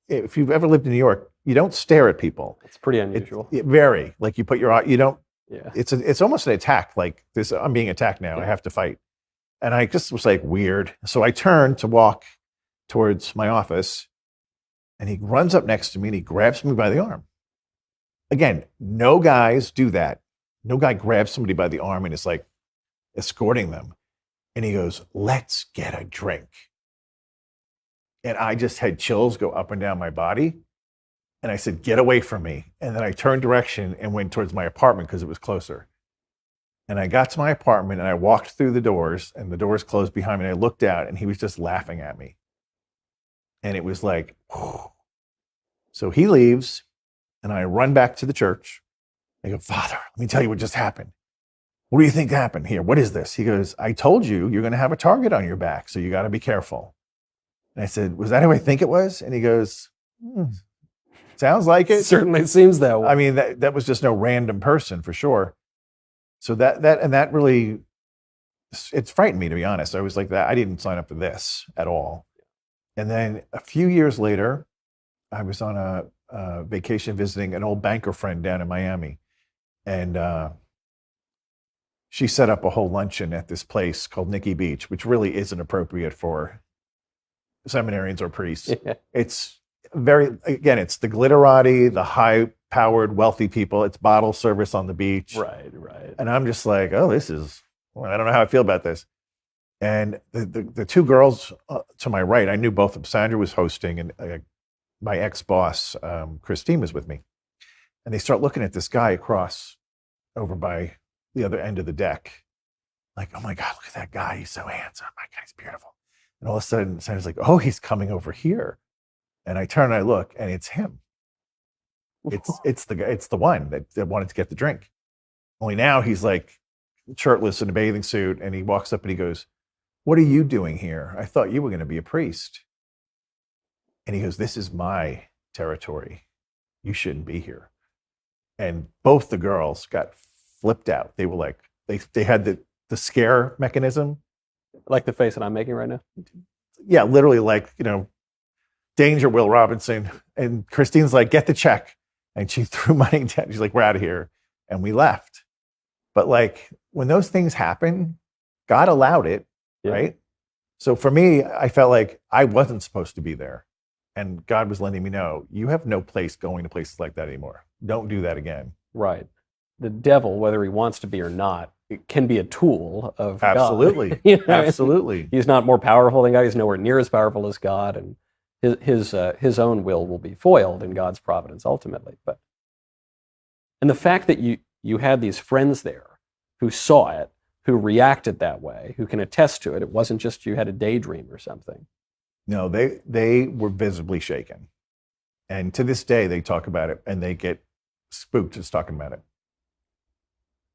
Speaker 1: if you've ever lived in New York, you don't stare at people.
Speaker 2: It's pretty unusual.
Speaker 1: Very, like you put your eye, you don't,
Speaker 2: yeah.
Speaker 1: It's almost an attack, like this, I'm being attacked now, yeah. I have to fight. And I just was like, weird. So I turned to walk towards my office and he runs up next to me and he grabs me by the arm. Again, no guys do that. No guy grabs somebody by the arm and is like escorting them. And he goes, let's get a drink. And I just had chills go up and down my body. And I said, get away from me. And then I turned direction and went towards my apartment because it was closer. And I got to my apartment and I walked through the doors and the doors closed behind me. And I looked out and he was just laughing at me. And it was like, whew. So he leaves and I run back to the church. I go, Father, let me tell you what just happened. What do you think happened here? What is this? He goes, I told you, you're going to have a target on your back. So you got to be careful. And I said, was that who I think it was? And he goes, sounds like it.
Speaker 2: Certainly seems that way.
Speaker 1: I mean, that was just no random person for sure. So that really, it's frightened me, to be honest. I was like that. I didn't sign up for this at all. And then a few years later, I was on a vacation visiting an old banker friend down in Miami. And she set up a whole luncheon at this place called Nikki Beach, which really isn't appropriate for seminarians or priests. Yeah. It's it's the glitterati, the high-powered, wealthy people. It's bottle service on the beach.
Speaker 2: Right.
Speaker 1: And I'm just like, I don't know how I feel about this. And the two girls to my right, I knew both of them. Sandra was hosting, and my ex-boss, Christine, was with me. And they start looking at this guy across over by the other end of the deck. Like, oh my God, look at that guy. He's so handsome. My God, he's beautiful. And all of a sudden, Sandra's like, oh, he's coming over here. And I turn and I look, and it's him. It's the one that wanted to get the drink. Only now he's like shirtless in a bathing suit, and he walks up and he goes, what are you doing here? I thought you were going to be a priest. And he goes, this is my territory. You shouldn't be here. And both the girls got flipped out. They were like, they had the scare mechanism.
Speaker 2: Like the face that I'm making right now?
Speaker 1: Yeah, literally like, danger, Will Robinson. And Christine's like, get the check. And she threw money down. She's like, we're out of here. And we left. But like, when those things happen, God allowed it, yeah. Right? So for me, I felt like I wasn't supposed to be there. And God was letting me know, you have no place going to places like that anymore. Don't do that again.
Speaker 2: Right. The devil, whether he wants to be or not, it can be a tool of
Speaker 1: Absolutely.
Speaker 2: God.
Speaker 1: Absolutely.
Speaker 2: He's not more powerful than God. He's nowhere near as powerful as God. And his own will be foiled in God's providence ultimately. And the fact that you had these friends there who saw it, who reacted that way, who can attest to it, it wasn't just you had a daydream or something.
Speaker 1: No, they were visibly shaken. And to this day, they talk about it and they get spooked just talking about it.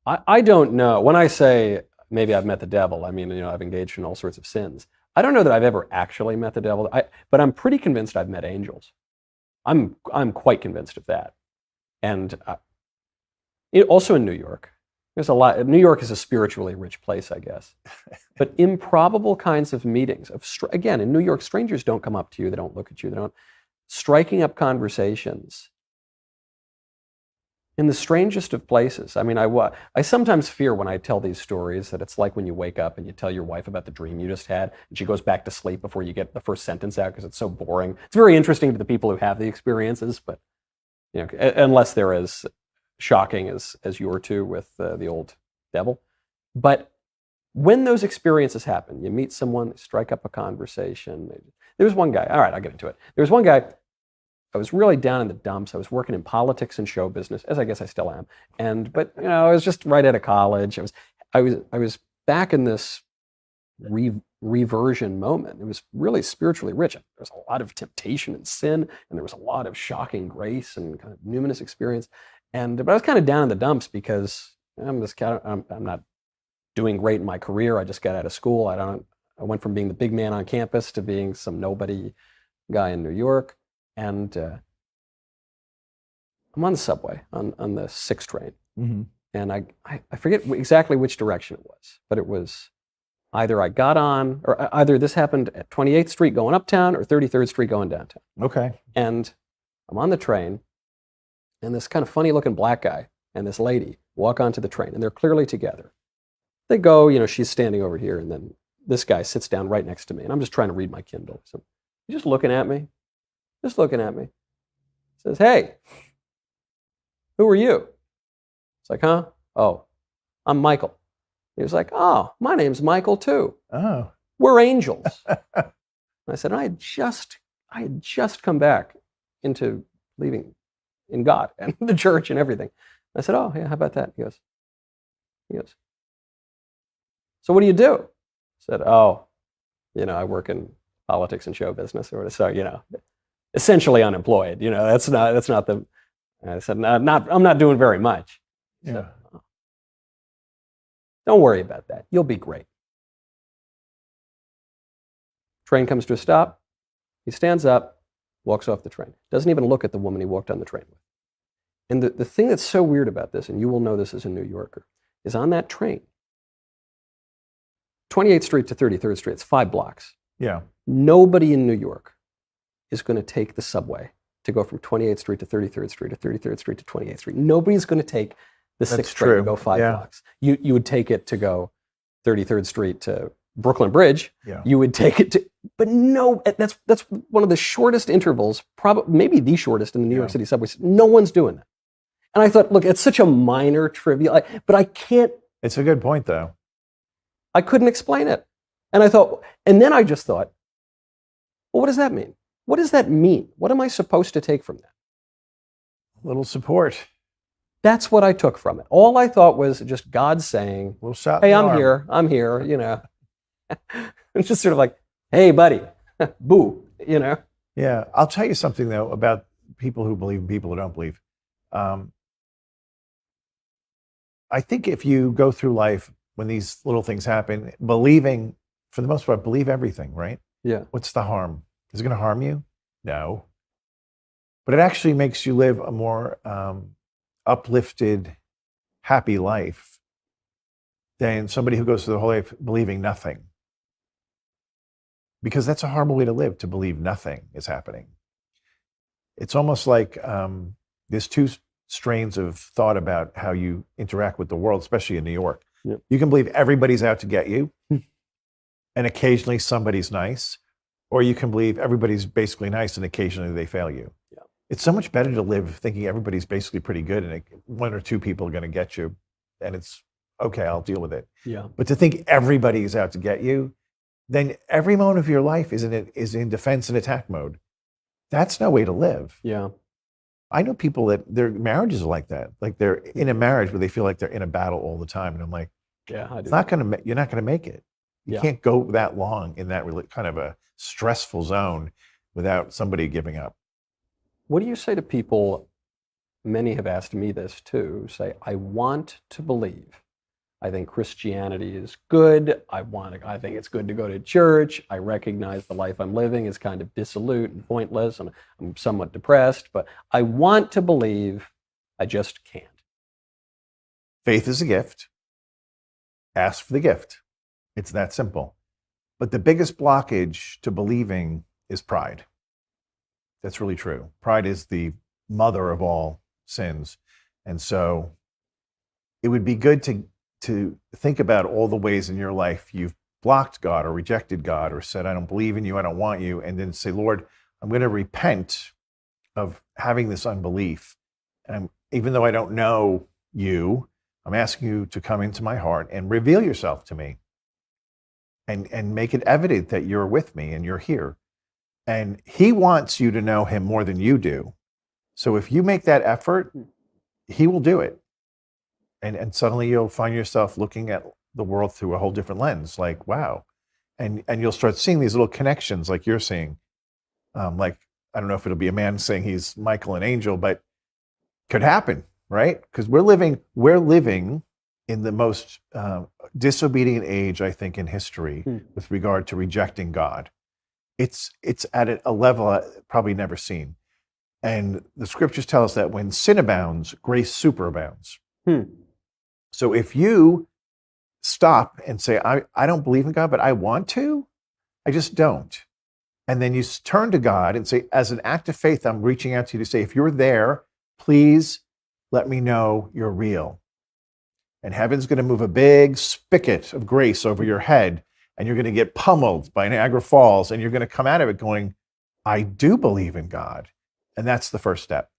Speaker 2: I don't know. When I say maybe I've met the devil, I mean, I've engaged in all sorts of sins. I don't know that I've ever actually met the devil, but I'm pretty convinced I've met angels. I'm quite convinced of that. And also in New York, there's a lot. New York is a spiritually rich place, I guess. But improbable kinds of meetings. Again, in New York, strangers don't come up to you. They don't look at you. They don't. Striking up conversations in the strangest of places. I mean, I sometimes fear when I tell these stories that it's like when you wake up and you tell your wife about the dream you just had, and she goes back to sleep before you get the first sentence out because it's so boring. It's very interesting to the people who have the experiences, but unless they're as shocking as your two with the old devil. But when those experiences happen, you meet someone, they strike up a conversation. There was one guy, all right, I'll get into it. There was one guy, I was really down in the dumps. I was working in politics and show business, as I guess I still am. But I was just right out of college. I was back in this reversion moment. It was really spiritually rich. There was a lot of temptation and sin, and there was a lot of shocking grace and kind of numinous experience. But I was kind of down in the dumps because I'm not doing great in my career. I just got out of school. I went from being the big man on campus to being some nobody guy in New York. And I'm on the subway on the 6 train.
Speaker 1: Mm-hmm.
Speaker 2: And I forget exactly which direction it was, but it was either I got on, or either this happened at 28th Street going uptown or 33rd Street going downtown.
Speaker 1: Okay.
Speaker 2: And I'm on the train, and this kind of funny looking black guy and this lady walk onto the train, and they're clearly together. They go, she's standing over here, and then this guy sits down right next to me, and I'm just trying to read my Kindle. So he's just looking at me. Says, "Hey, who are you?" It's like, "Huh? Oh, I'm Michael." He was like, "Oh, my name's Michael too.
Speaker 1: Oh,
Speaker 2: We're angels." I said, I had just come back into believing in God and the church and everything. I said, "Oh, yeah, how about that?" He goes, "So what do you do?" I said, "Oh, I work in politics and show business," or so, essentially unemployed. That's not the. I said, "No, I'm not doing very much."
Speaker 1: yeah.
Speaker 2: So, "Oh, don't worry about that. You'll be great." Train comes to a stop. He stands up, walks off the train. Doesn't even look at the woman he walked on the train with. And the thing that's so weird about this, and you will know this as a New Yorker, is on that train, 28th Street to 33rd Street, it's 5 blocks.
Speaker 1: Yeah.
Speaker 2: Nobody in New York is going to take the subway to go from 28th Street to 33rd Street to 33rd Street to 28th Street. Nobody's going to take the 6th train to go 5 blocks. You would take it to go 33rd Street to Brooklyn Bridge.
Speaker 1: Yeah.
Speaker 2: You would take it to, but no, that's one of the shortest intervals, probably maybe the shortest in the New York City subways. No one's doing that. And I thought, look, it's such a minor trivia, but I can't.
Speaker 1: It's a good point, though.
Speaker 2: I couldn't explain it. And then I just thought, well, what does that mean? What does that mean? What am I supposed to take from that?
Speaker 1: A little support.
Speaker 2: That's what I took from it. All I thought was just God saying,
Speaker 1: A little shot.
Speaker 2: "Hey,
Speaker 1: in the
Speaker 2: I'm here. It's just sort of like, "Hey, buddy, boo,"
Speaker 1: Yeah. I'll tell you something, though, about people who believe and people who don't believe. I think if you go through life when these little things happen, believing, for the most part, believe everything, right?
Speaker 2: Yeah.
Speaker 1: What's the harm? Is it going to harm you? No. But it actually makes you live a more uplifted, happy life than somebody who goes through the whole life believing nothing. Because that's a horrible way to live, to believe nothing is happening. It's almost like there's 2 strains of thought about how you interact with the world, especially in New York.
Speaker 2: Yep.
Speaker 1: You can believe everybody's out to get you, and occasionally somebody's nice, or you can believe everybody's basically nice and occasionally they fail you.
Speaker 2: Yeah.
Speaker 1: It's so much better to live thinking everybody's basically pretty good and 1 or 2 people are going to get you, and it's okay, I'll deal with it.
Speaker 2: Yeah.
Speaker 1: But to think everybody is out to get you, then every moment of your life is in defense and attack mode. That's no way to live.
Speaker 2: Yeah.
Speaker 1: I know people that their marriages are like that. Like they're in a marriage where they feel like they're in a battle all the time. And I'm like,
Speaker 2: Yeah, I do.
Speaker 1: you're not going to make it. You can't go that long in that kind of a stressful zone without somebody giving up.
Speaker 2: What do you say to people, many have asked me this too, say, I want to believe. I think Christianity is good. I think it's good to go to church. I recognize the life I'm living is kind of dissolute and pointless, and I'm somewhat depressed, but I want to believe. I just can't.
Speaker 1: Faith is a gift. Ask for the gift. It's that simple. But the biggest blockage to believing is pride. That's really true. Pride is the mother of all sins. And so it would be good to think about all the ways in your life you've blocked God or rejected God or said, I don't believe in you, I don't want you, and then say, Lord, I'm going to repent of having this unbelief. And even though I don't know you, I'm asking you to come into my heart and reveal yourself to me and make it evident that you're with me and you're here. And he wants you to know him more than you do. So if you make that effort, he will do it. And suddenly you'll find yourself looking at the world through a whole different lens, like, wow. And you'll start seeing these little connections like you're seeing. Like, I don't know if it'll be a man saying he's Michael an angel, but could happen, right? Because we're living in the most disobedient age, I think, in history with regard to rejecting God. It's at a level I've probably never seen. And the scriptures tell us that when sin abounds, grace superabounds. So if you stop and say, I don't believe in God, but I want to, I just don't. And then you turn to God and say, as an act of faith, I'm reaching out to you to say, if you're there, please let me know you're real. And heaven's going to move a big spigot of grace over your head, and you're going to get pummeled by Niagara Falls, and you're going to come out of it going, I do believe in God. And that's the first step.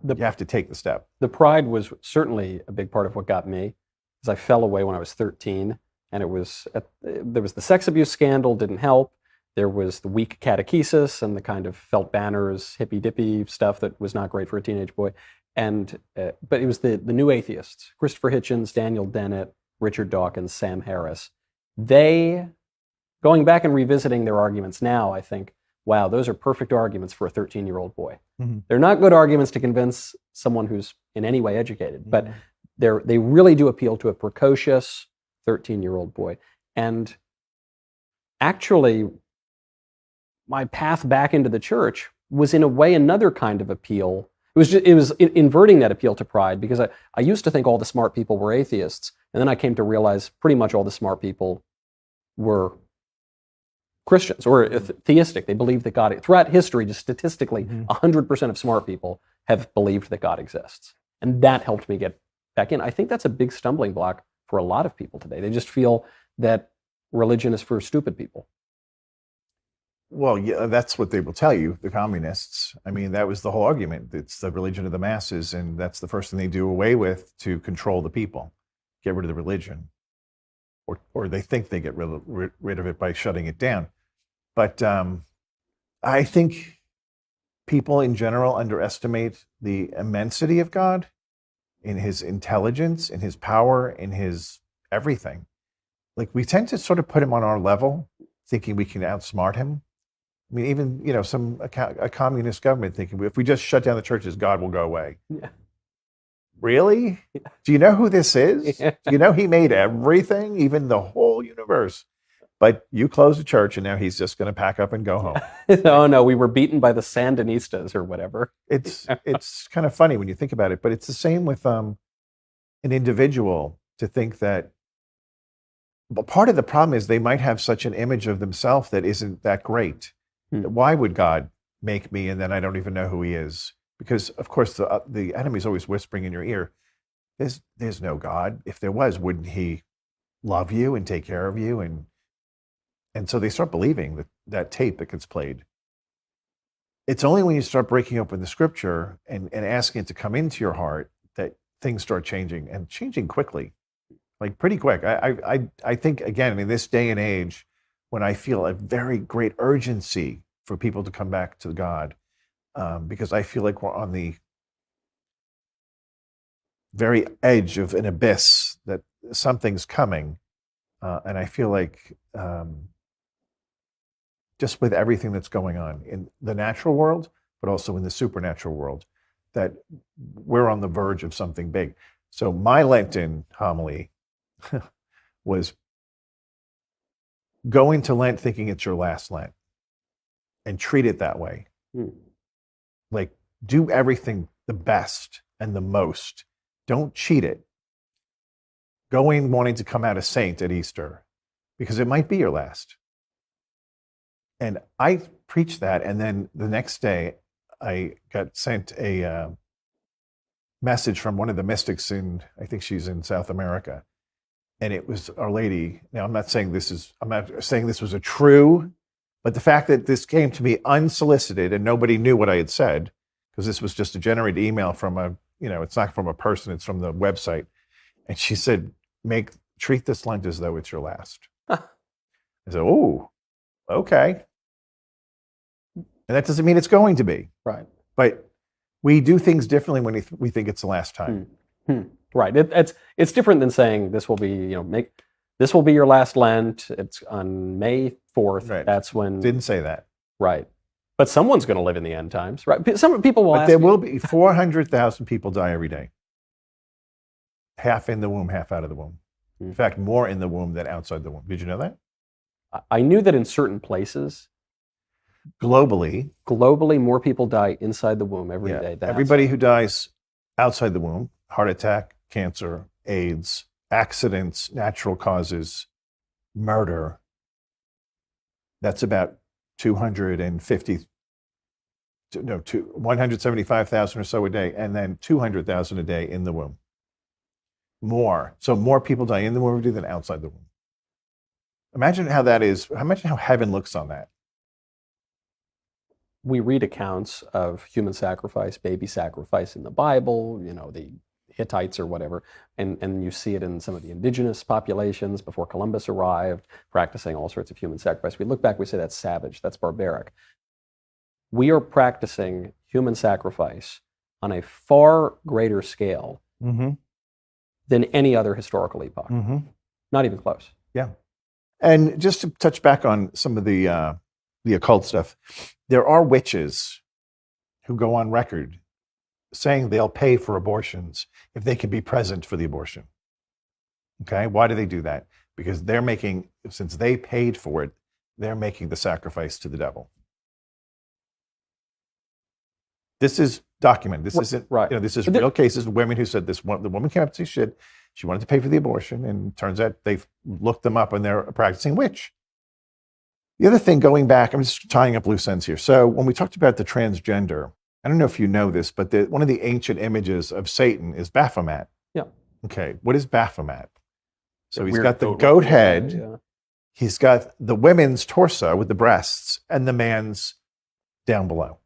Speaker 1: You have to take the step.
Speaker 2: The pride was certainly a big part of what got me, because I fell away when I was 13, and there was the sex abuse scandal, didn't help. There was the weak catechesis and the kind of felt banners, hippy-dippy stuff that was not great for a teenage boy. And but it was the new atheists, Christopher Hitchens, Daniel Dennett, Richard Dawkins, Sam Harris. They, going back and revisiting their arguments now, I think, wow, those are perfect arguments for a 13-year-old boy. Mm-hmm. They're not good arguments to convince someone who's in any way educated, but they really do appeal to a precocious 13-year-old boy. And actually, my path back into the church was in a way another kind of appeal. It was inverting that appeal to pride, because I used to think all the smart people were atheists, and then I came to realize pretty much all the smart people were Christians or theistic. They believed that God, throughout history, just statistically, 100% of smart people have believed that God exists. And that helped me get back in. I think that's a big stumbling block for a lot of people today. They just feel that religion is for stupid people.
Speaker 1: Well, yeah, that's what they will tell you, the communists. I mean, that was the whole argument. It's the religion of the masses, and that's the first thing they do away with to control the people, get rid of the religion. Or they think they get rid of it by shutting it down. But I think people in general underestimate the immensity of God in his intelligence, in his power, in his everything. Like, we tend to sort of put him on our level, thinking we can outsmart him. I mean, even, a communist government thinking, if we just shut down the churches, God will go away. Yeah. Really? Yeah. Do you know who this is? Yeah. Do you know he made everything, even the whole universe? But you close the church, and now he's just going to pack up and go home.
Speaker 2: Oh, no, we were beaten by the Sandinistas or whatever.
Speaker 1: It's kind of funny when you think about it, but it's the same with an individual to think that. But part of the problem is they might have such an image of themselves that isn't that great. Why would God make me and then I don't even know who he is? Because, of course, the enemy's always whispering in your ear, there's no God. If there was, wouldn't he love you and take care of you? And so they start believing that tape that gets played. It's only when you start breaking open the scripture and asking it to come into your heart that things start changing, and changing quickly, like pretty quick. I think, again, in this day and age, when I feel a very great urgency for people to come back to God, because I feel like we're on the very edge of an abyss, that something's coming. And I feel like just with everything that's going on in the natural world, but also in the supernatural world, that we're on the verge of something big. So my Lenten homily was go into Lent thinking it's your last Lent and treat it that way. Like, do everything the best and the most. Don't cheat it. Go in wanting to come out a saint at Easter because it might be your last. And I preached that, and then the next day I got sent a message from one of the mystics I think she's in South America. And it was Our Lady. Now, I'm not saying this was a true, but the fact that this came to me unsolicited and nobody knew what I had said, because this was just a generated email from it's not from a person, it's from the website. And she said, treat this Lent as though it's your last. I said, oh, okay. And that doesn't mean it's going to be.
Speaker 2: Right.
Speaker 1: But we do things differently when we think it's the last time.
Speaker 2: Right. It's different than saying this will be, this will be your last Lent. It's on May 4th.
Speaker 1: Right.
Speaker 2: That's when.
Speaker 1: Didn't say that.
Speaker 2: Right. But someone's going to live in the end times, right? Some people will ask.
Speaker 1: But there will be 400,000 people die every day. Half in the womb, half out of the womb. In fact, more in the womb than outside the womb. Did you know that?
Speaker 2: I knew that in certain places,
Speaker 1: globally,
Speaker 2: more people die inside the womb every day than
Speaker 1: everybody
Speaker 2: outside.
Speaker 1: Who dies outside the womb, heart attack, cancer, AIDS, accidents, natural causes, murder, that's about 175,000 or so a day, and then 200,000 a day in the womb. More. So more people die in the womb than outside the womb. Imagine how that is. Imagine how heaven looks on that.
Speaker 2: We read accounts of human sacrifice, baby sacrifice in the Bible, the Hittites or whatever, and you see it in some of the indigenous populations before Columbus arrived, practicing all sorts of human sacrifice. We look back, we say that's savage, that's barbaric. We are practicing human sacrifice on a far greater scale than any other historical epoch. Not even close.
Speaker 1: Yeah. And just to touch back on some of the occult stuff, there are witches who go on record saying they'll pay for abortions if they can be present for the abortion. Okay, why do they do that? Because since they paid for it, they're making the sacrifice to the devil. This is documented. This isn't right. This is real cases of women who said this. The woman came up to shit. She wanted to pay for the abortion, and turns out they've looked them up and they're a practicing witch. The other thing, going back, I'm just tying up loose ends here. So when we talked about the transgender, I don't know if you know this, but one of the ancient images of Satan is Baphomet.
Speaker 2: Yeah.
Speaker 1: Okay. What is Baphomet? So he's got the goat head. Yeah. He's got the women's torso with the breasts and the man's down below.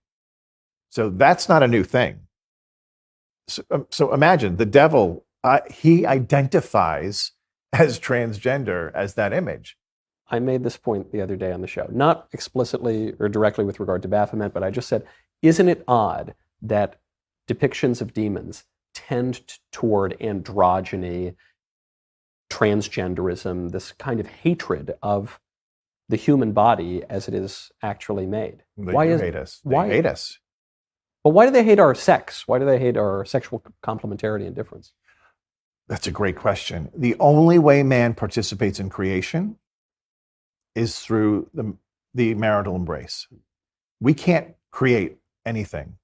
Speaker 1: So that's not a new thing. So imagine the devil, he identifies as transgender as that image.
Speaker 2: I made this point the other day on the show, not explicitly or directly with regard to Baphomet, but I just said, isn't it odd that depictions of demons tend toward androgyny, transgenderism, this kind of hatred of the human body as it is actually made?
Speaker 1: They hate us. They hate us.
Speaker 2: But why do they hate our sex? Why do they hate our sexual complementarity and difference?
Speaker 1: That's a great question. The only way man participates in creation is through the marital embrace. We can't create anything.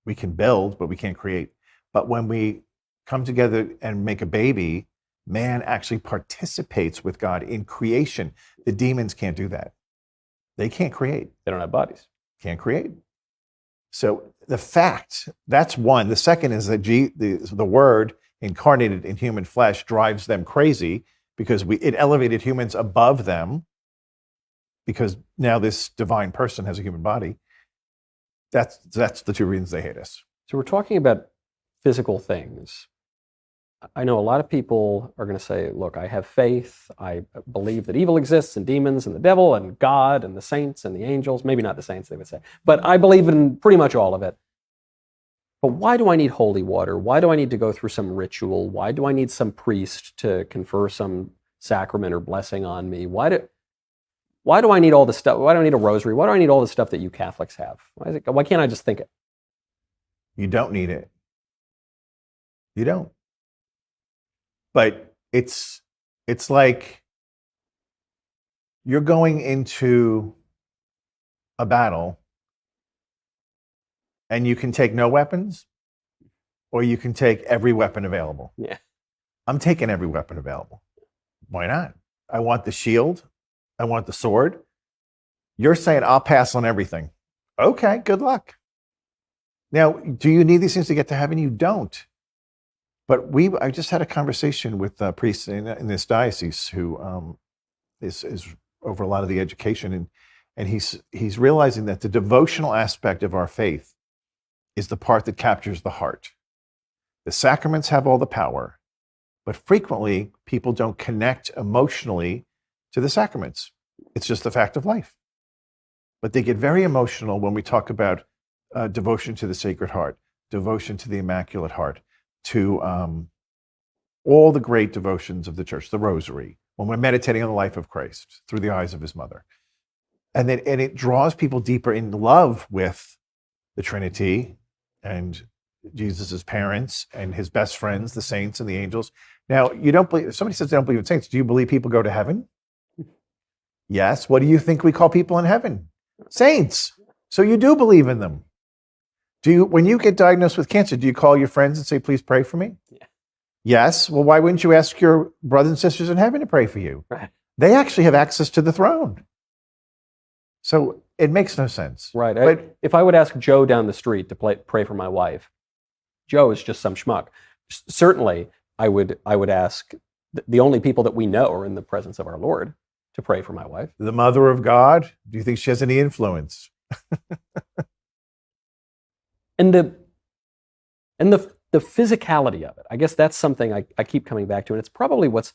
Speaker 1: We can build, but we can't create. But when we come together and make a baby, man actually participates with God in creation. The demons can't do that. They can't create.
Speaker 2: They don't have bodies.
Speaker 1: Can't create. So the fact, that's one. The second is that the Word incarnated in human flesh drives them crazy because it elevated humans above them, because now this divine person has a human body. That's the two reasons they hate us.
Speaker 2: So we're talking about physical things. I know a lot of people are going to say, look, I have faith. I believe that evil exists and demons and the devil and God and the saints and the angels. Maybe not the saints, they would say. But I believe in pretty much all of it. But why do I need holy water? Why do I need to go through some ritual? Why do I need some priest to confer some sacrament or blessing on me? Why do I need all this stuff? Why do I need a rosary? Why do I need all the stuff that you Catholics have? Why can't I just think it?
Speaker 1: You don't need it. You don't. But it's It's like you're going into a battle and you can take no weapons or you can take every weapon available.
Speaker 2: Yeah.
Speaker 1: I'm taking every weapon available. Why not? I want the shield. I want the sword. You're saying I'll pass on everything. Okay, good luck. Now, do you need these things to get to heaven? You don't. But I just had a conversation with a priest in this diocese who is over a lot of the education, and he's realizing that the devotional aspect of our faith is the part that captures the heart. The sacraments have all the power, but frequently people don't connect emotionally to the sacraments. It's just a fact of life. But they get very emotional when we talk about devotion to the Sacred Heart, devotion to the Immaculate Heart, to all the great devotions of the Church, the Rosary, when we're meditating on the life of Christ through the eyes of his mother. And it draws people deeper in love with the Trinity and Jesus' parents and his best friends, the saints and the angels. Now, you don't believe, if somebody says they don't believe in saints, do you believe people go to heaven? Yes. What do you think we call people in heaven? Saints. So you do believe in them. When you get diagnosed with cancer, do you call your friends and say, please pray for me?
Speaker 2: Yeah.
Speaker 1: Yes. Well, why wouldn't you ask your brothers and sisters in heaven to pray for you?
Speaker 2: Right.
Speaker 1: They actually have access to the throne. So it makes no sense.
Speaker 2: Right.
Speaker 1: But
Speaker 2: if I would ask Joe down the street to pray for my wife, Joe is just some schmuck. Certainly, I would ask the only people that we know are in the presence of our Lord to pray for my wife.
Speaker 1: the Mother of God, do you think she has any influence?
Speaker 2: And the physicality of it, I guess that's something I keep coming back to, and it's probably what's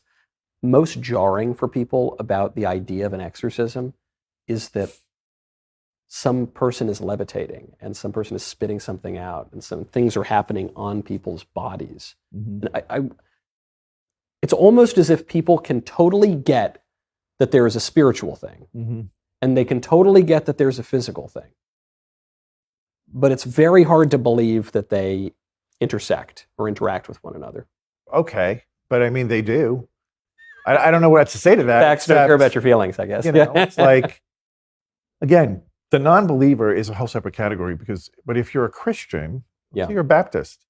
Speaker 2: most jarring for people about the idea of an exorcism is that some person is levitating and some person is spitting something out and some things are happening on people's bodies.
Speaker 1: Mm-hmm.
Speaker 2: And it's almost as if people can totally get that there is a spiritual thing,
Speaker 1: Mm-hmm.
Speaker 2: and they can totally get that there's a physical thing. But it's very hard to believe that they intersect or interact with one another.
Speaker 1: Okay, but I mean, they do. I don't know what to say to that.
Speaker 2: Facts don't care about your feelings, I guess.
Speaker 1: It's like, again, the non-believer is a whole separate category but if you're a Christian,
Speaker 2: Yeah.
Speaker 1: say you're a Baptist,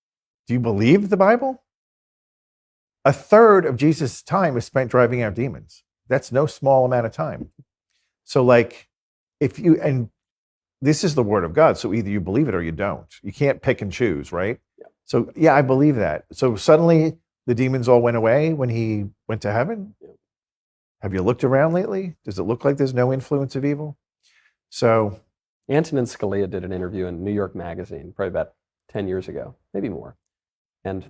Speaker 1: do you believe the Bible? A third of Jesus' time is spent driving out demons. That's no small amount of time. So like, and this is the word of God, so either you believe it or you don't. You can't pick and choose, right?
Speaker 2: Yeah.
Speaker 1: So yeah, I believe that. So suddenly the demons all went away when he went to heaven?
Speaker 2: Yeah.
Speaker 1: Have you looked around lately? Does it look like there's no influence of evil? So
Speaker 2: Antonin Scalia did an interview in New York Magazine probably about 10 years ago, maybe more. And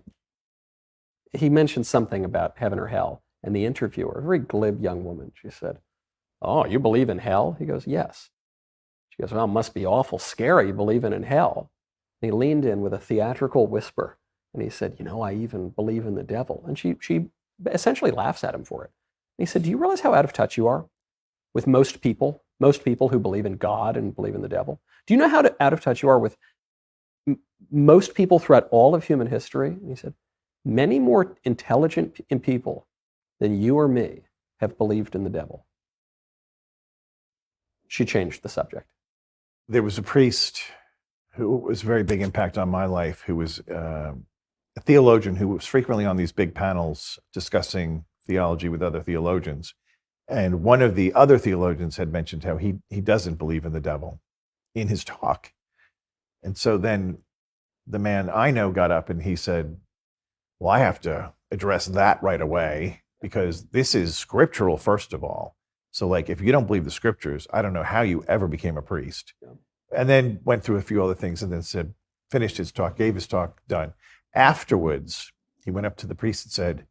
Speaker 2: he mentioned something about heaven or hell. And the interviewer, a very glib young woman, she said, "Oh, you believe in hell?" He goes, "Yes." She goes, "Well, it must be awful scary believing in hell." And he leaned in with a theatrical whisper and he said, "I even believe in the devil." And she essentially laughs at him for it. And he said, "Do you realize how out of touch you are with most people who believe in God and believe in the devil? Do you know how out of touch you are with most people throughout all of human history?" And he said, "Many more intelligent people than you or me have believed in the devil." She changed the subject.
Speaker 1: there was a priest who was a very big impact on my life, who was a theologian who was frequently on these big panels discussing theology with other theologians. And one of the other theologians had mentioned how he doesn't believe in the devil in his talk. And so then the man I know got up and he said, "Well, I have to address that right away because this is scriptural, first of all. So like, if you don't believe the scriptures, I don't know how you ever became a priest."
Speaker 2: Yeah.
Speaker 1: And then went through a few other things and then finished his talk, gave his talk, done. Afterwards, he went up to the priest and said,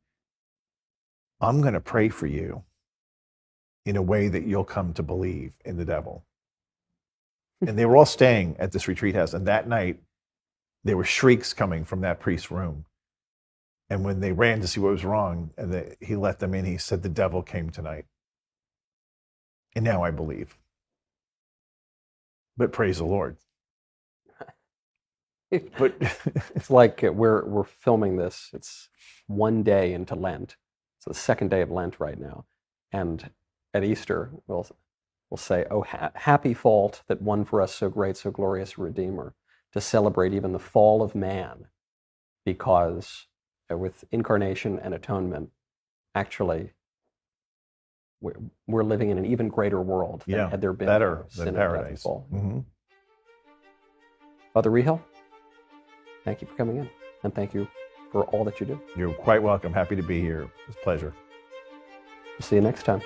Speaker 1: "I'm going to pray for you in a way that you'll come to believe in the devil." And they were all staying at this retreat house. And that night, there were shrieks coming from that priest's room. And when they ran to see what was wrong, and he let them in, he said, "The devil came tonight. And now I believe." But praise the Lord. But
Speaker 2: It's like we're filming this. It's one day into Lent. It's the second day of Lent right now. And at Easter, we'll say, oh, happy fault that won for us so great, so glorious a Redeemer, to celebrate even the fall of man, because with incarnation and atonement, actually, we're living in an even greater world than had there been
Speaker 1: better
Speaker 2: sin
Speaker 1: than
Speaker 2: and death and
Speaker 1: paradise.
Speaker 2: fall.
Speaker 1: Mm-hmm.
Speaker 2: Father Reehil, thank you for coming in, and thank you for all that you do.
Speaker 1: You're quite welcome. Happy to be here. It's a pleasure.
Speaker 2: We'll see you next time.